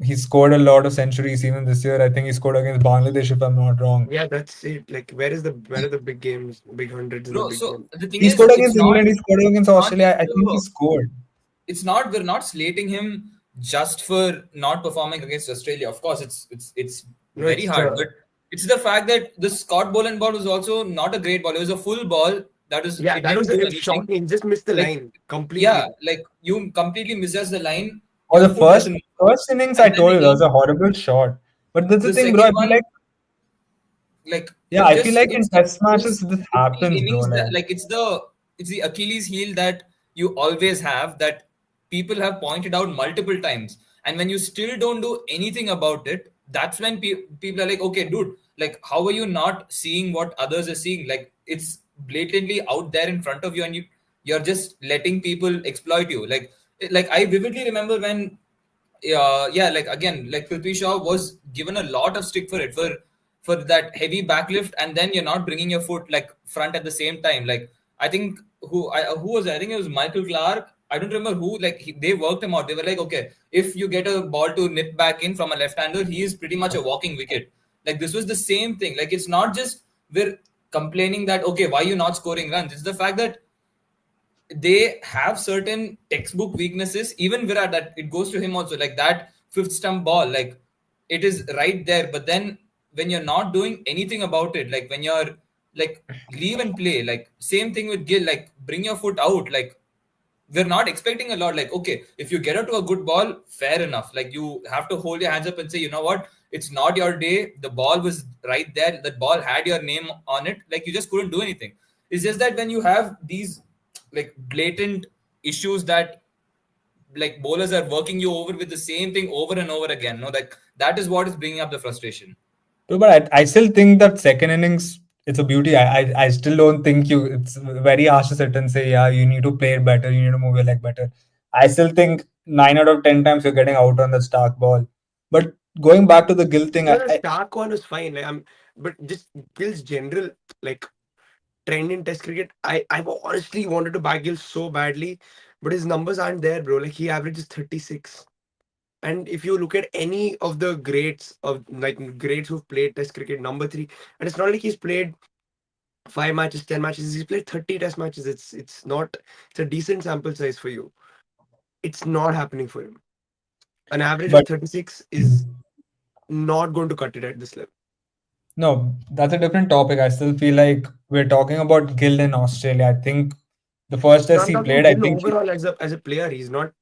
he scored a lot of centuries even this year. I think he scored against Bangladesh if I'm not wrong. Yeah, that's it. Like where are the big games, big hundreds in the Bro, big so games? the thing He is, scored against England, he scored against not Australia. just I think he the scored. it's not we're not slating him just for not performing against Australia. Of course, it's No, very it's hard, but it's the fact that the Scott Boland ball was also not a great ball. It was a full ball that was yeah, it that was didn't do a anything. shocking. He just missed the Like line yeah, completely. like you completely misses the line, Or your the foot doesn't first move. first innings, I And then told you that was again, a horrible shot. But that's the the thing, bro. second I feel one, like like yeah, I feel like in it's the test matches those this 50 happens, bro. innings that Like like it's the Achilles heel that you always have that people have pointed out multiple times, and when you still don't do anything about it, that's when people are like, okay, dude, like how are you not seeing what others are seeing? Like it's blatantly out there in front of you, and you're just letting people exploit you. Like I vividly remember when yeah, like again, like Prithvi Shaw was given a lot of stick for that heavy backlift, and then you're not bringing your foot like front at the same time. Like I think who was it? I think it was Michael Clark. I don't remember who. Like they worked him out. They were like, okay, if you get a ball to nip back in from a left-hander, he is pretty much a walking wicket. Like this was the same thing. Like it's not just we're complaining that okay, why you not scoring runs? It's the fact that they have certain textbook weaknesses. Even Virat, that it goes to him also. Like that fifth stump ball, like it is right there. But then when you're not doing anything about it, like when you're like leave and play, like same thing with Gill, like bring your foot out. Like we're not expecting a lot. Like okay, if you get out to a good ball, fair enough. Like you have to hold your hands up and say, you know what, it's not your day. The ball was right there. That ball had your name on it. Like you just couldn't do anything. It's just that when you have these like blatant issues that like bowlers are working you over with the same thing over and over again, no, like that is what is bringing up the frustration. no, but I still think that second innings it's a beauty. I still don't think you it's very harsh to sit and say, yeah, you need to play it better, you need to move your leg better. I still think 9 out of 10 times you're getting out on the Stark ball. But going back to the Gill thing, No, the Stark one was fine. Like but just Gill's general like trend in Test cricket. I've honestly wanted to back Gill so badly, but his numbers aren't there, bro. Like he averages 36. And if you look at any of the greats of like greats who've played Test cricket, number three, and it's not like he's played 5 matches, 10 matches. He's played 30 Test matches. It's not. It's a decent sample size for you. It's not happening for him. An average of But 36 is not going to cut it at this level. no, that's a different topic. I still feel like we're talking about Gill in Australia. I think the first No, test I'm he talking played, I Gill think overall as a player. He's not.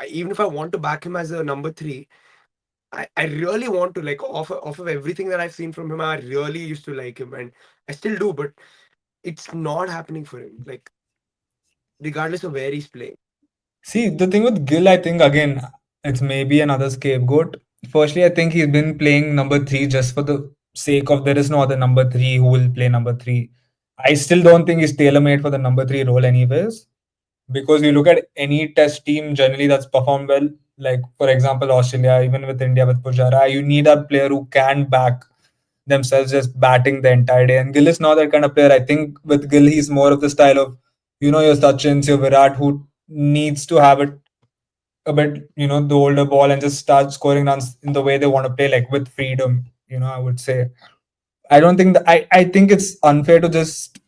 Even if I want to back him as a number three, I really want to like off of everything that I've seen from him. I really used to like him, and I still do. But it's not happening for him. Like regardless of where he's playing. see, the thing with Gill, I think again, it's maybe another scapegoat. Firstly, I think he's been playing number three just for the sake of there is no other number three who will play number three. I still don't think he's tailor made for the number three role, anyways. Because you look at any test team generally that's performed well, like for example, Australia, even with India with Pujara, you need a player who can back themselves just batting the entire day. And Gill is not that kind of player. I think with Gill, he's more of the style of, your Sachins, your Virat, who needs to have it a bit, the older ball and just start scoring runs in the way they want to play, like with freedom. I would say. I don't think that I think it's unfair to just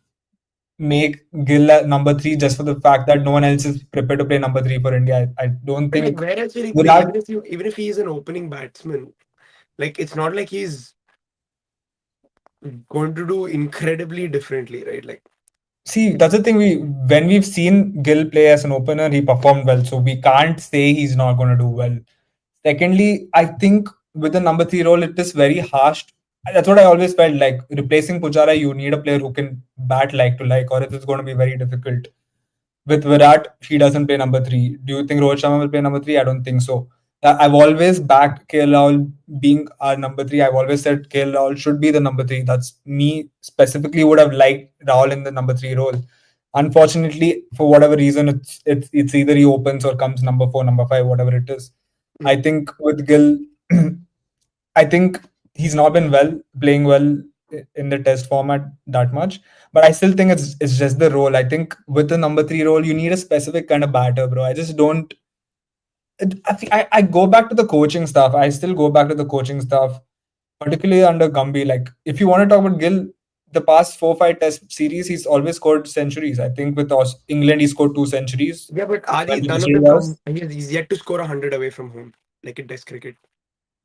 make Gill a number three just for the fact that no one else is prepared to play number three for India. I don't But like, think where else will he play? Virat. Even if he is an opening batsman, like it's not like he's going to do incredibly differently, right? Like, See, that's the thing. When we've seen Gill play as an opener, he performed well. So we can't say he's not going to do well. Secondly, I think with the number three role, it is very harsh. That's what I always felt like. Replacing Pujara, you need a player who can bat like to like, or it is going to be very difficult. With Virat, he doesn't play number three. Do you think Rohit Sharma will play number three? I don't think so. I've always backed KL Rahul being our number three. I've always said KL Rahul should be the number three. That's me specifically would have liked Rahul in the number three role. Unfortunately, for whatever reason, it's either he opens or comes number four, number five, whatever it is. I mm, think with Gill, I think he's not been playing well in the test format that much. But I still think it's just the role. I think with the number three role, you need a specific kind of batter, bro. I just don't. I go back to the coaching stuff. I still go back to the coaching stuff, particularly under Gumby. Like, if you want to talk about Gill, the past 4-5 test series, he's always scored centuries. I think with England, he scored 2 centuries. yeah, but When Adi, the none of issue them was, come. He's yet to score 100 away from home, like in Test cricket.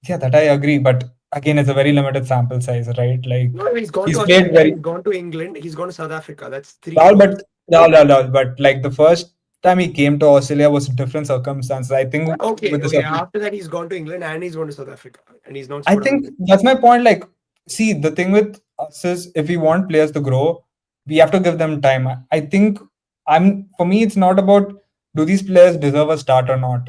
yeah, that I agree. But again, it's a very limited sample size, right? Like, No, he's gone to he's played Australia. very He's gone to England. He's gone to South Africa. That's three Rahul, tours. but Rahul, but like the first time he came to Australia was different circumstances. I think Okay, with the okay. After that, he's gone to England and he's gone to South Africa, and he's not I scored think 100. that's my point. Like, see, the thing with us is if we want players to grow, we have to give them time. I think for me, it's not about do these players deserve a start or not.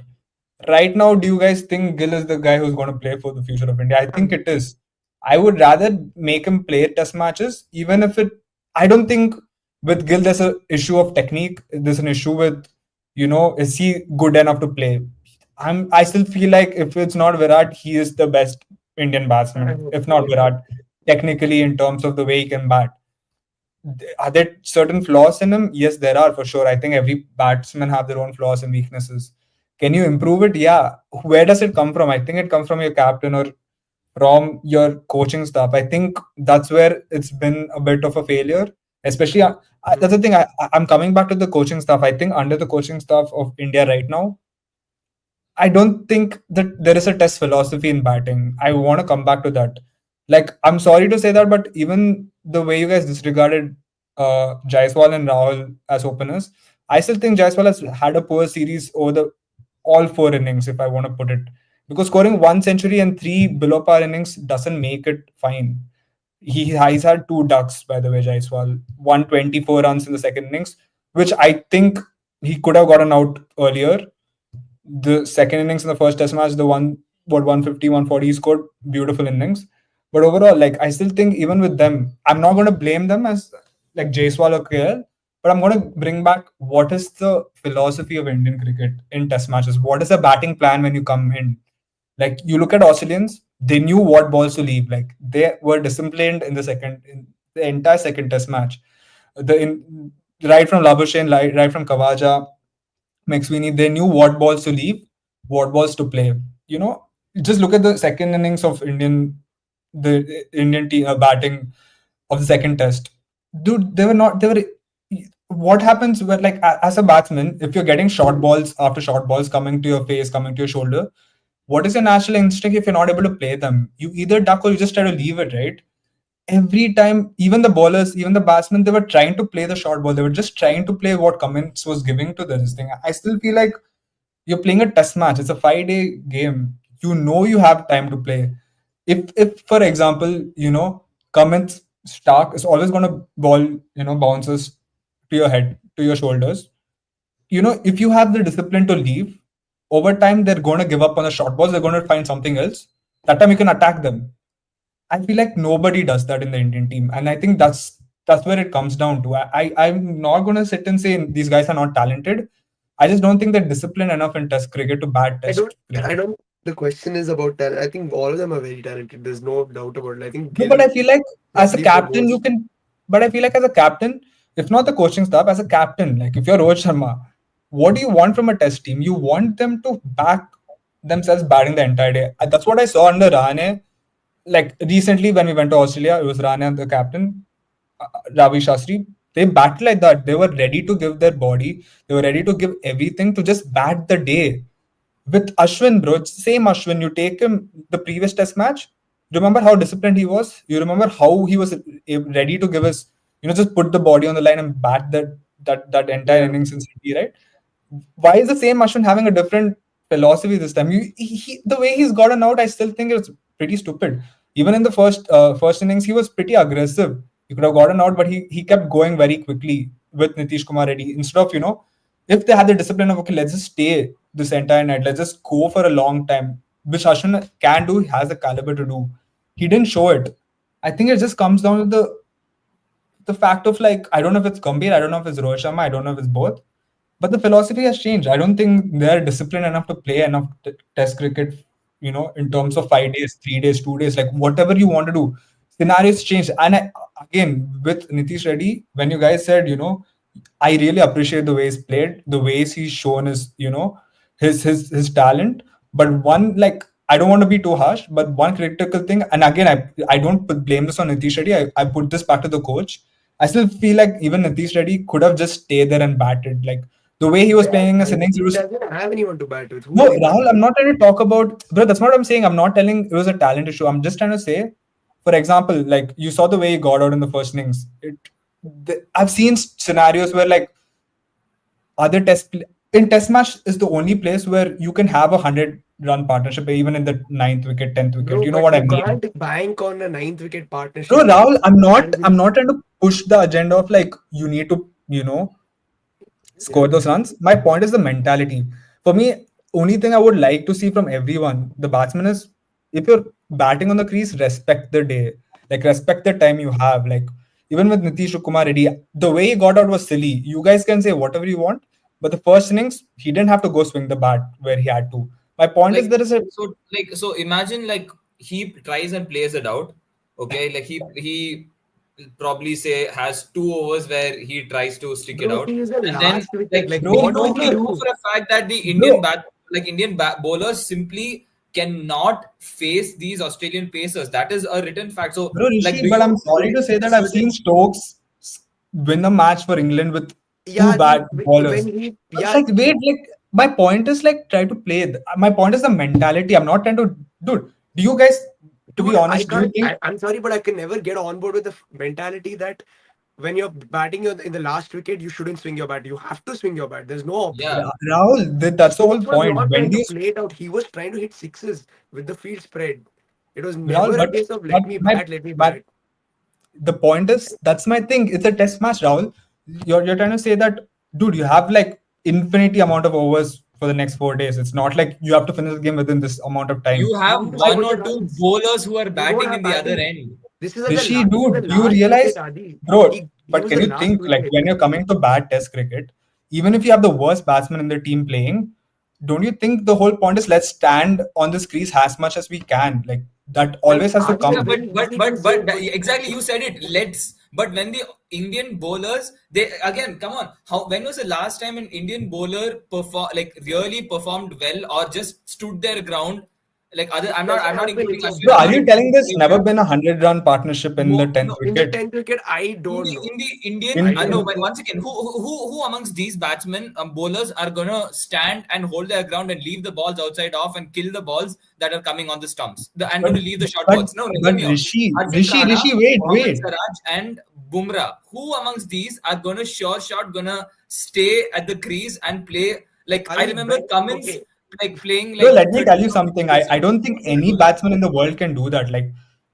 Right now, do you guys think Gill is the guy who's going to play for the future of India? I think it is. I would rather make him play test matches, even if it. I don't think with Gill there's an issue of technique. There's an issue with, is he good enough to play? I still feel like if it's not Virat, he is the best Indian I batsman. hope If so. not Virat, technically in terms of the way he can bat. Are there certain flaws in him? Yes, there are for sure. I think every batsman have their own flaws and weaknesses. Can you improve it? Yeah. Where does it come from? I think it comes from your captain or from your coaching staff. I think that's where it's been a bit of a failure. Especially, Mhm. that's the thing. I'm coming back to the coaching staff. I think under the coaching staff of India right now, I don't think that there is a test philosophy in batting. I want to come back to that. Like, I'm sorry to say that, but even the way you guys disregarded Jaiswal and Rahul as openers, I still think Jaiswal has had a poor series over the all 4 innings, if I want to put it. Because scoring 1 century and 3 below par innings doesn't make it fine. He's had 2 ducks, by the way, Jaiswal. 124 runs in the second innings, which I think he could have gotten out earlier. The second innings in the first test match, the one, what, 150, 140 he scored, beautiful innings. But overall, like, I still think even with them, I'm not going to blame them as like Jaiswal or KL, but I'm going to bring back what is the philosophy of Indian cricket in test matches? What is the batting plan when you come in? Like, you look at Australians, they knew what balls to leave. Like, they were disciplined in the entire second test match. Right from Labuschagne, right from Kavaja, McSweeney, they knew what balls to leave. what was to play. You know, just look at the second innings of the Indian team batting of the second test. Dude, they were not. They were. What happens when, like, as a batsman, if you're getting short balls after short balls coming to your face, coming to your shoulder, what is your natural instinct if you're not able to play them? You either duck or you just try to leave it, right? Every time, even the bowlers, even the batsmen, they were trying to play the short ball. They were just trying to play what Cummins was giving to this thing. I still feel like you're playing a test match. It's a 5 day game. You know you have time to play. If for example, Cummins Stark is always gonna ball, bounces to your head, to your shoulders. If you have the discipline to leave, over time they're gonna give up on the short balls, they're gonna find something else. That time you can attack them. I feel like nobody does that in the Indian team, and I think that's where it comes down to. I'm not gonna sit and say these guys are not talented. I just don't think they're disciplined enough in Test cricket to bat I Test don't. I cricket. don't. The question is about talent. I think all of them are very talented. There's no doubt about it. I think No, but I Gill feel like as a probably is the captain, you most. can. But I feel like as a captain, if not the coaching staff, as a captain, like if you're Rohit Sharma, what do you want from a Test team? You want them to back themselves batting the entire day. That's what I saw under Rahane. Like recently, when we went to Australia, it was Rahane the captain, Ravi Shastri. They batted like that. They were ready to give their body. They were ready to give everything to just bat the day. With Ashwin, bro, it's the same Ashwin. You take him the previous test match. Remember how disciplined he was? You remember how he was ready to give his, just put the body on the line and bat that entire Yeah. innings in City, right? Why is the same Ashwin having a different philosophy this time? The way he's gotten out, I still think it's pretty stupid. Even in the first innings, he was pretty aggressive. He could have gotten out, but he kept going very quickly with Nitish Kumar Reddy instead of if they had the discipline of okay, let's just stay this entire night, let's just go for a long time, which Ashwin can do, he has the caliber to do. He didn't show it. I think it just comes down to the fact of like I don't know if it's Gambhir, I don't know if it's Rohit Sharma, I don't know if it's both, but the philosophy has changed. I don't think they're disciplined enough to play enough Test cricket. In terms of 5 days, 3 days, 2 days, like whatever you want to do, scenarios change. And again, with Nitish Reddy, when you guys said, I really appreciate the way he's played, the ways he's shown his, his talent. But one like I don't want to be too harsh, but one critical thing, and again, I don't blame this on Nitish Reddy. I put this back to the coach. I still feel like even Nitish Reddy could have just stayed there and batted. Like the way he was Yeah, playing his and innings, it he was doesn't have anyone to bat with. Who no, is he Rahul. batting I'm with? not trying to talk about, bro. That's not what I'm saying. I'm not telling it was a talent issue. I'm just trying to say, for example, like you saw the way he got out in the first innings. I've seen scenarios where like other in test match is the only place where you can have 100 run partnership even in the ninth wicket, 10th wicket. Bro, You know but what I you mean? can't bank on a ninth wicket Bro, partnership. Rahul, I'm not. And I'm not trying to push the agenda of like you need to, score yeah, those runs. My point is the mentality. For me, only thing I would like to see from everyone, the batsman is if you're batting on the crease, respect the day. Like respect the time you have. Like even with Nitish Kumar Reddy, the way he got out was silly. You guys can say whatever you want, but the first innings, he didn't have to go swing the bat where he had to. My point is like there is a so imagine like he tries and plays it out. Okay, like he probably say has 2 overs where he tries to stick it bro, out, he is the and then last wicket. like Like, bro, we what know will no, he we no, know do? for a fact that the bro. Indian bowlers simply cannot face these Australian pacers. That is a written fact. So Bro, like, Rishi, do but you I'm sorry to say that I've seen certain Stokes win a match for England with two Yeah, bad bowlers. when he, It's yeah, like, wait, like, my point is like, try to play. My point is the mentality. I'm not trying to, dude, do you guys, to be dude, I honest, do you can't. think, I'm sorry, but I can never get on board with the mentality that when you're batting in the last wicket, you shouldn't swing your bat. You have to swing your bat. There's no yeah. option. Rahul, that's the whole Stokes was point. not When trying do to you, play it out. He was trying to hit sixes with the field spread. It was never Rahul, a case of but let me my, bat, let me my, bat. the point is, that's my thing. It's a test match, Rahul. You're trying to say that, dude, you have like infinity amount of overs for the next 4 days. It's not like you have to finish the game within this amount of time. You have You one score the or two runs. bowlers who are You don't batting have in the other batting. end. Rishi, This is the dude, do you last realize, wicket, Adi. bro? He But was can the you last think like wicket. when you're coming to bad Test cricket, even if you have the worst batsman in the team playing, don't you think the whole point is let's stand on this crease as much as we can? Like that Like always has to Adi, come. Yeah, it's very but easy to say, but exactly, you said it. Let's But when the Indian bowlers, they again, come on, how when was the last time an Indian bowler really performed well or just stood their ground? Like other, I'm Doesn't not happen. including It's a Bro, Ashwin, I'm are not you very telling including this never Australia. been a 100-run partnership in the No, 10th no. in the wicket? 10th wicket. I In don't the know. in the Indian, I In I know. don't But know. once again, who amongst these batsmen, bowlers are gonna stand and hold their ground and leave the balls outside off and kill the balls that are coming on the stumps? I'm but going to leave the short but balls. No, but hear me out. Rishi, Hardik Rishi, Rana, Rishi, wait, Mohammad wait. Siraj, and Bumrah. Who amongst these are gonna gonna stay at the crease and play? Like I Adi, remember when Cummins okay, like playing Bro, like let me 30 tell you overs something. this I year. don't think Who's gonna any do that? batsman in the world can do that. Like,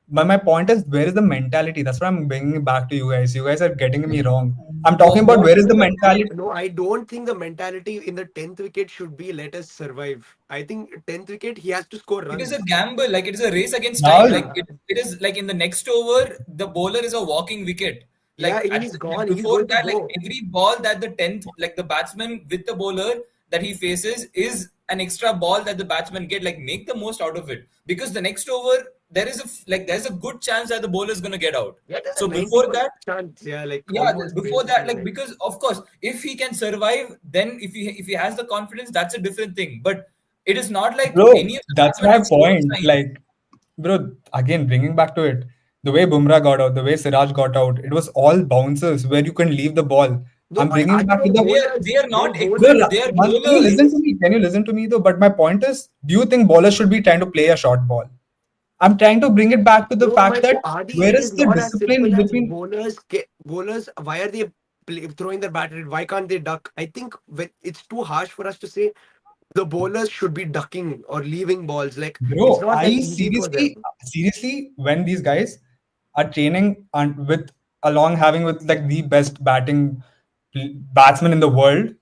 my point is, where is the mentality? That's what I'm bringing it back to you guys. You guys are getting me wrong. I'm talking about What where is is the the mentality. no, I don't think the mentality in the 10th wicket should be let us survive. I think 10th wicket he has to score It is a runs. gamble, like it is a race against time. Now, Like Yeah, it is like in the next over, the bowler is a walking wicket. yeah, he's Like gone. He's before going to that, like go. every ball that the 10th, like the batsman with the bowler that he faces is an extra ball that the batsman get. Like make the most out of it because the next over there's a good chance that the bowler is gonna get out. Yeah, there's a So before 90% that, chance. Yeah, like yeah, almost before that, basically like like. because of course, if he can survive, then if he has the confidence, that's a different thing. But it is not like bro, any of the that's batsmen my have shown point. signs. Like, bro, again, bringing back to it, the way Bumrah got out, the way Siraj got out, it was all bounces where you can leave the ball. No, I'm but bringing back to the They bowlers, are bro, not bro, equipped. bowlers, They are can you listen bowlers. to me? Can you listen to me though? But my point is, do you think bowlers should be trying to play a short ball? I'm trying to bring it back to the no, fact but that Adi, where it is is the not as simple discipline as between. bowlers. Why are they throwing their bat at it? Why can't they duck? I think when it's too harsh for us to say the bowlers should be ducking or leaving balls. Like it's Bro, not that I easy for seriously, them. seriously, when these guys are training and with along having with like the best batsmen in the world,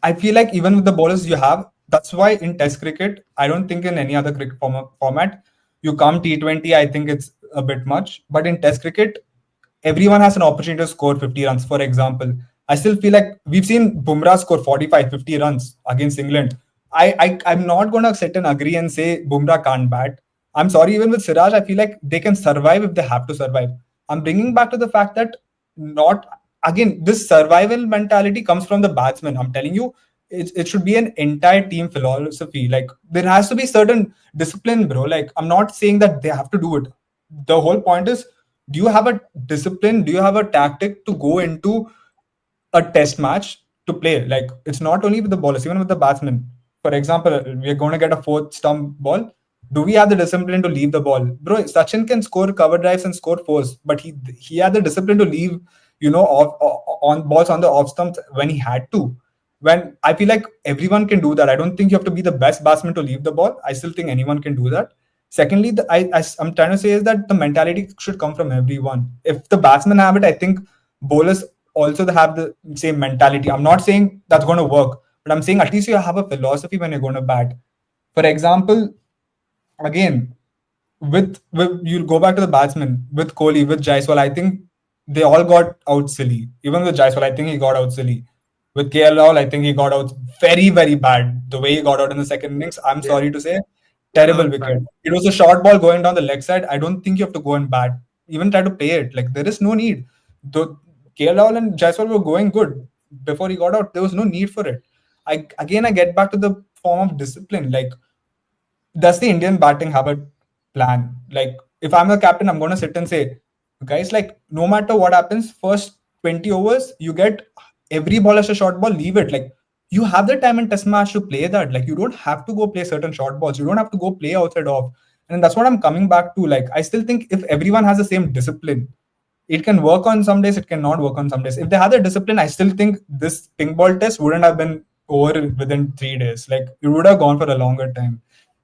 I feel like even with the bowlers you have, that's why in Test cricket, I don't think in any other cricket format, you come T20, I think it's a bit much. But in Test cricket, everyone has an opportunity to score 50 runs. For example, I still feel like we've seen Bumrah score 45, 50 runs against England. I'm not going to sit and agree and say Bumrah can't bat. I'm sorry, even with Siraj, I feel like they can survive if they have to survive. I'm bringing back to the fact that not again this survival mentality comes from the batsman. I'm telling you, it should be an entire team philosophy. Like there has to be certain discipline, bro. Like I'm not saying that they have to do it. The whole point is, do you have a discipline? Do you have a tactic to go into a test match to play? Like it's not only with the bowlers, even with the batsmen. For example, we're going to get a fourth stump ball. Do we have the discipline to leave the ball, bro? Sachin can score cover drives and score fours, but he had the discipline to leave, on balls on the off stumps when he had to. When I feel like everyone can do that. I don't think you have to be the best batsman to leave the ball. I still think anyone can do that. Secondly, I'm trying to say is that the mentality should come from everyone. If the batsmen have it, I think bowlers also have the same mentality. I'm not saying that's going to work, but I'm saying at least you have a philosophy when you're going to bat. For example, again, with you go back to the batsmen with Kohli, with Jaiswal, I think they all got out silly. Even with Jaiswal, I think he got out silly. With KL Rahul, I think he got out very, very bad. The way he got out in the second innings, I'm Yeah, sorry to say, that terrible was wicket. bad. It was a short ball going down the leg side. I don't think you have to go and bat. Even try to play it. Like there is no need. Though KL Rahul and Jaiswal were going good before he got out. There was no need for it. I get back to the form of discipline. Like does the Indian batting have a plan? Like, if I'm the captain, I'm going to sit and say, guys, like, no matter what happens, first 20 overs, you get every ball as a short ball, leave it. Like, you have the time in test match to play that. Like, you don't have to go play certain short balls. You don't have to go play outside off. And that's what I'm coming back to. Like, I still think if everyone has the same discipline, it can work on some days, it cannot work on some days. If they had the discipline, I still think this pink ball test wouldn't have been over within 3 days. Like it would have gone for a longer time.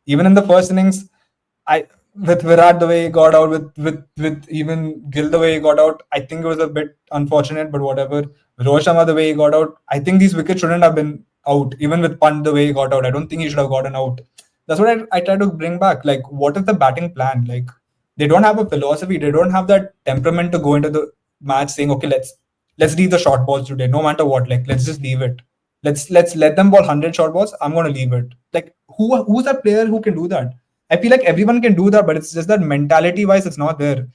Even in the first innings, I with Virat the way he got out, with even Gill the way he got out, I think it was a bit unfortunate, but whatever. Rohit Sharma the way he got out, I think these wickets shouldn't have been out. Even with Pant the way he got out, I don't think he should have gotten out. That's what I try to bring back. Like, what is the batting plan? Like, they don't have a philosophy. They don't have that temperament to go into the match saying, okay, let's leave the short balls today, no matter what. Like, let's just leave it. Let's let them ball 100 short balls. I'm going to leave it. Like, who's that player who can do that? I feel like everyone can do that, but it's just that mentality wise, it's not there.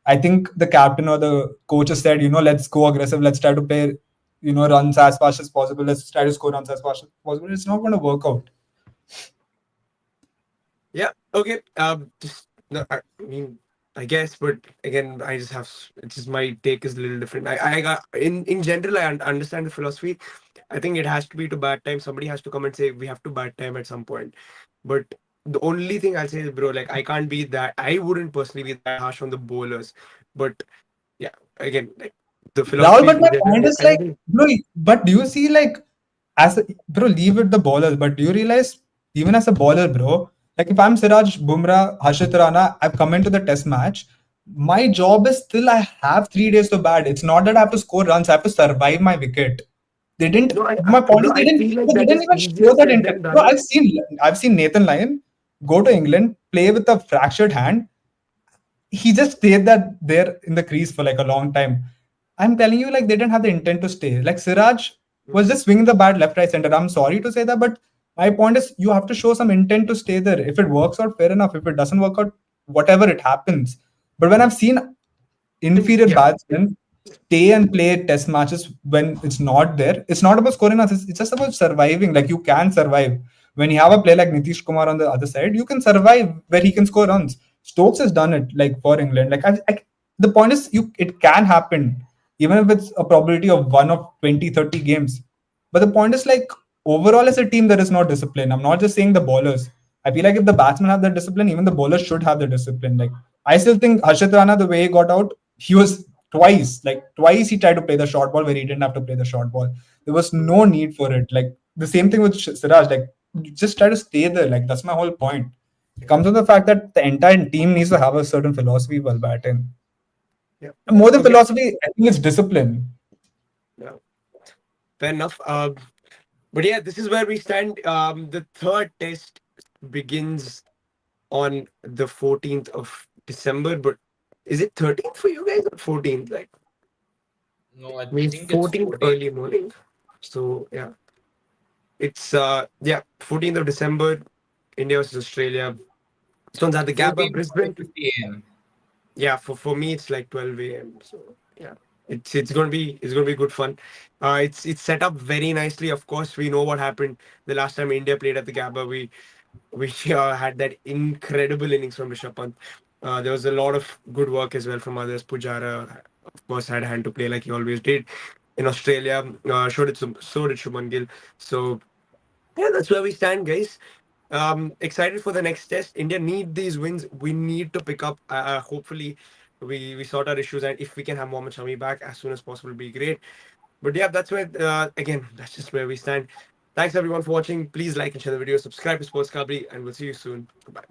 I think the captain or the coaches said, let's go aggressive, let's try to play, runs as fast as possible, let's try to score runs as fast as possible. It's not going to work out. Yeah. Okay. Just no, I mean, I guess, but again, I just have it's just my take is a little different. I got in general, I understand the philosophy. I think it has to be to bad time. Somebody has to come and say we have to bad time at some point. But the only thing I'll say is, bro, like I can't be that. I wouldn't personally be that harsh on the bowlers. But yeah, again, like the Rahul, philosophy but in my general, point is I don't like, think. bro, but do you see like bro, leave it the bowlers, but do you realize even as a bowler, bro, like if I'm Siraj, Bumrah, Harshit Rana, I've come into the test match. My job is still I have 3 days to bat. It's not that I have to score runs, I have to survive my wicket. They didn't No, my point bro, is I feel like they that didn't is even easier show that said intent. than Bro, done. I've seen Nathan Lyon go to England, play with a fractured hand. He just stayed that there in the crease for like a long time. I'm telling you, like they didn't have the intent to stay. Like Siraj was just swinging the bat left, right, center. I'm sorry to say that, but my point is you have to show some intent to stay there. If it works out, fair enough. If it doesn't work out, whatever it happens. But when I've seen inferior Yeah. batsmen stay and play test matches when it's not there. It's not about scoring runs. It's just about surviving. Like you can survive. When you have a player like Nitish Kumar on the other side, you can survive where he can score runs. Stokes has done it like for England. The point is it can happen even if it's a probability of 1 of 20, 30 games. But the point is like overall as a team there is no discipline. I'm not just saying the bowlers. I feel like if the batsmen have the discipline, even the bowlers should have the discipline. Like I still think Harshit Rana, the way he got out, he was twice he tried to play the short ball where he didn't have to play the short ball. There was no need for it. Like the same thing with Siraj. Like you just try to stay there. Like that's my whole point. It comes from the fact that the entire team needs to have a certain philosophy while batting. Yeah. More than Okay. philosophy, I think it's discipline. Yeah. Fair enough. But yeah, this is where we stand. The third test begins on the 14th of December. But is it 13th for you guys or 14th? Like, No, I I mean, think it's 14th 14. early morning. So yeah, it's 14th of December, India versus Australia. This one's at the Gabba, 14 to Brisbane. 5:50 a.m. Yeah, for me it's like 12 a.m. So yeah, it's gonna be good fun. It's set up very nicely. Of course, we know what happened the last time India played at the Gabba. We had that incredible innings from Rishabh Pant. There was a lot of good work as well from others. Pujara, of course, had a hand to play like he always did. In Australia, so did Shubman Gill. So yeah, that's where we stand, guys. Excited for the next test. India need these wins. We need to pick up. Hopefully, we sort our issues, and if we can have Mohammad Shami back as soon as possible, would be great. But yeah, that's where again, that's just where we stand. Thanks everyone for watching. Please like and share the video. Subscribe to Sports Cabri, and we'll see you soon. Goodbye.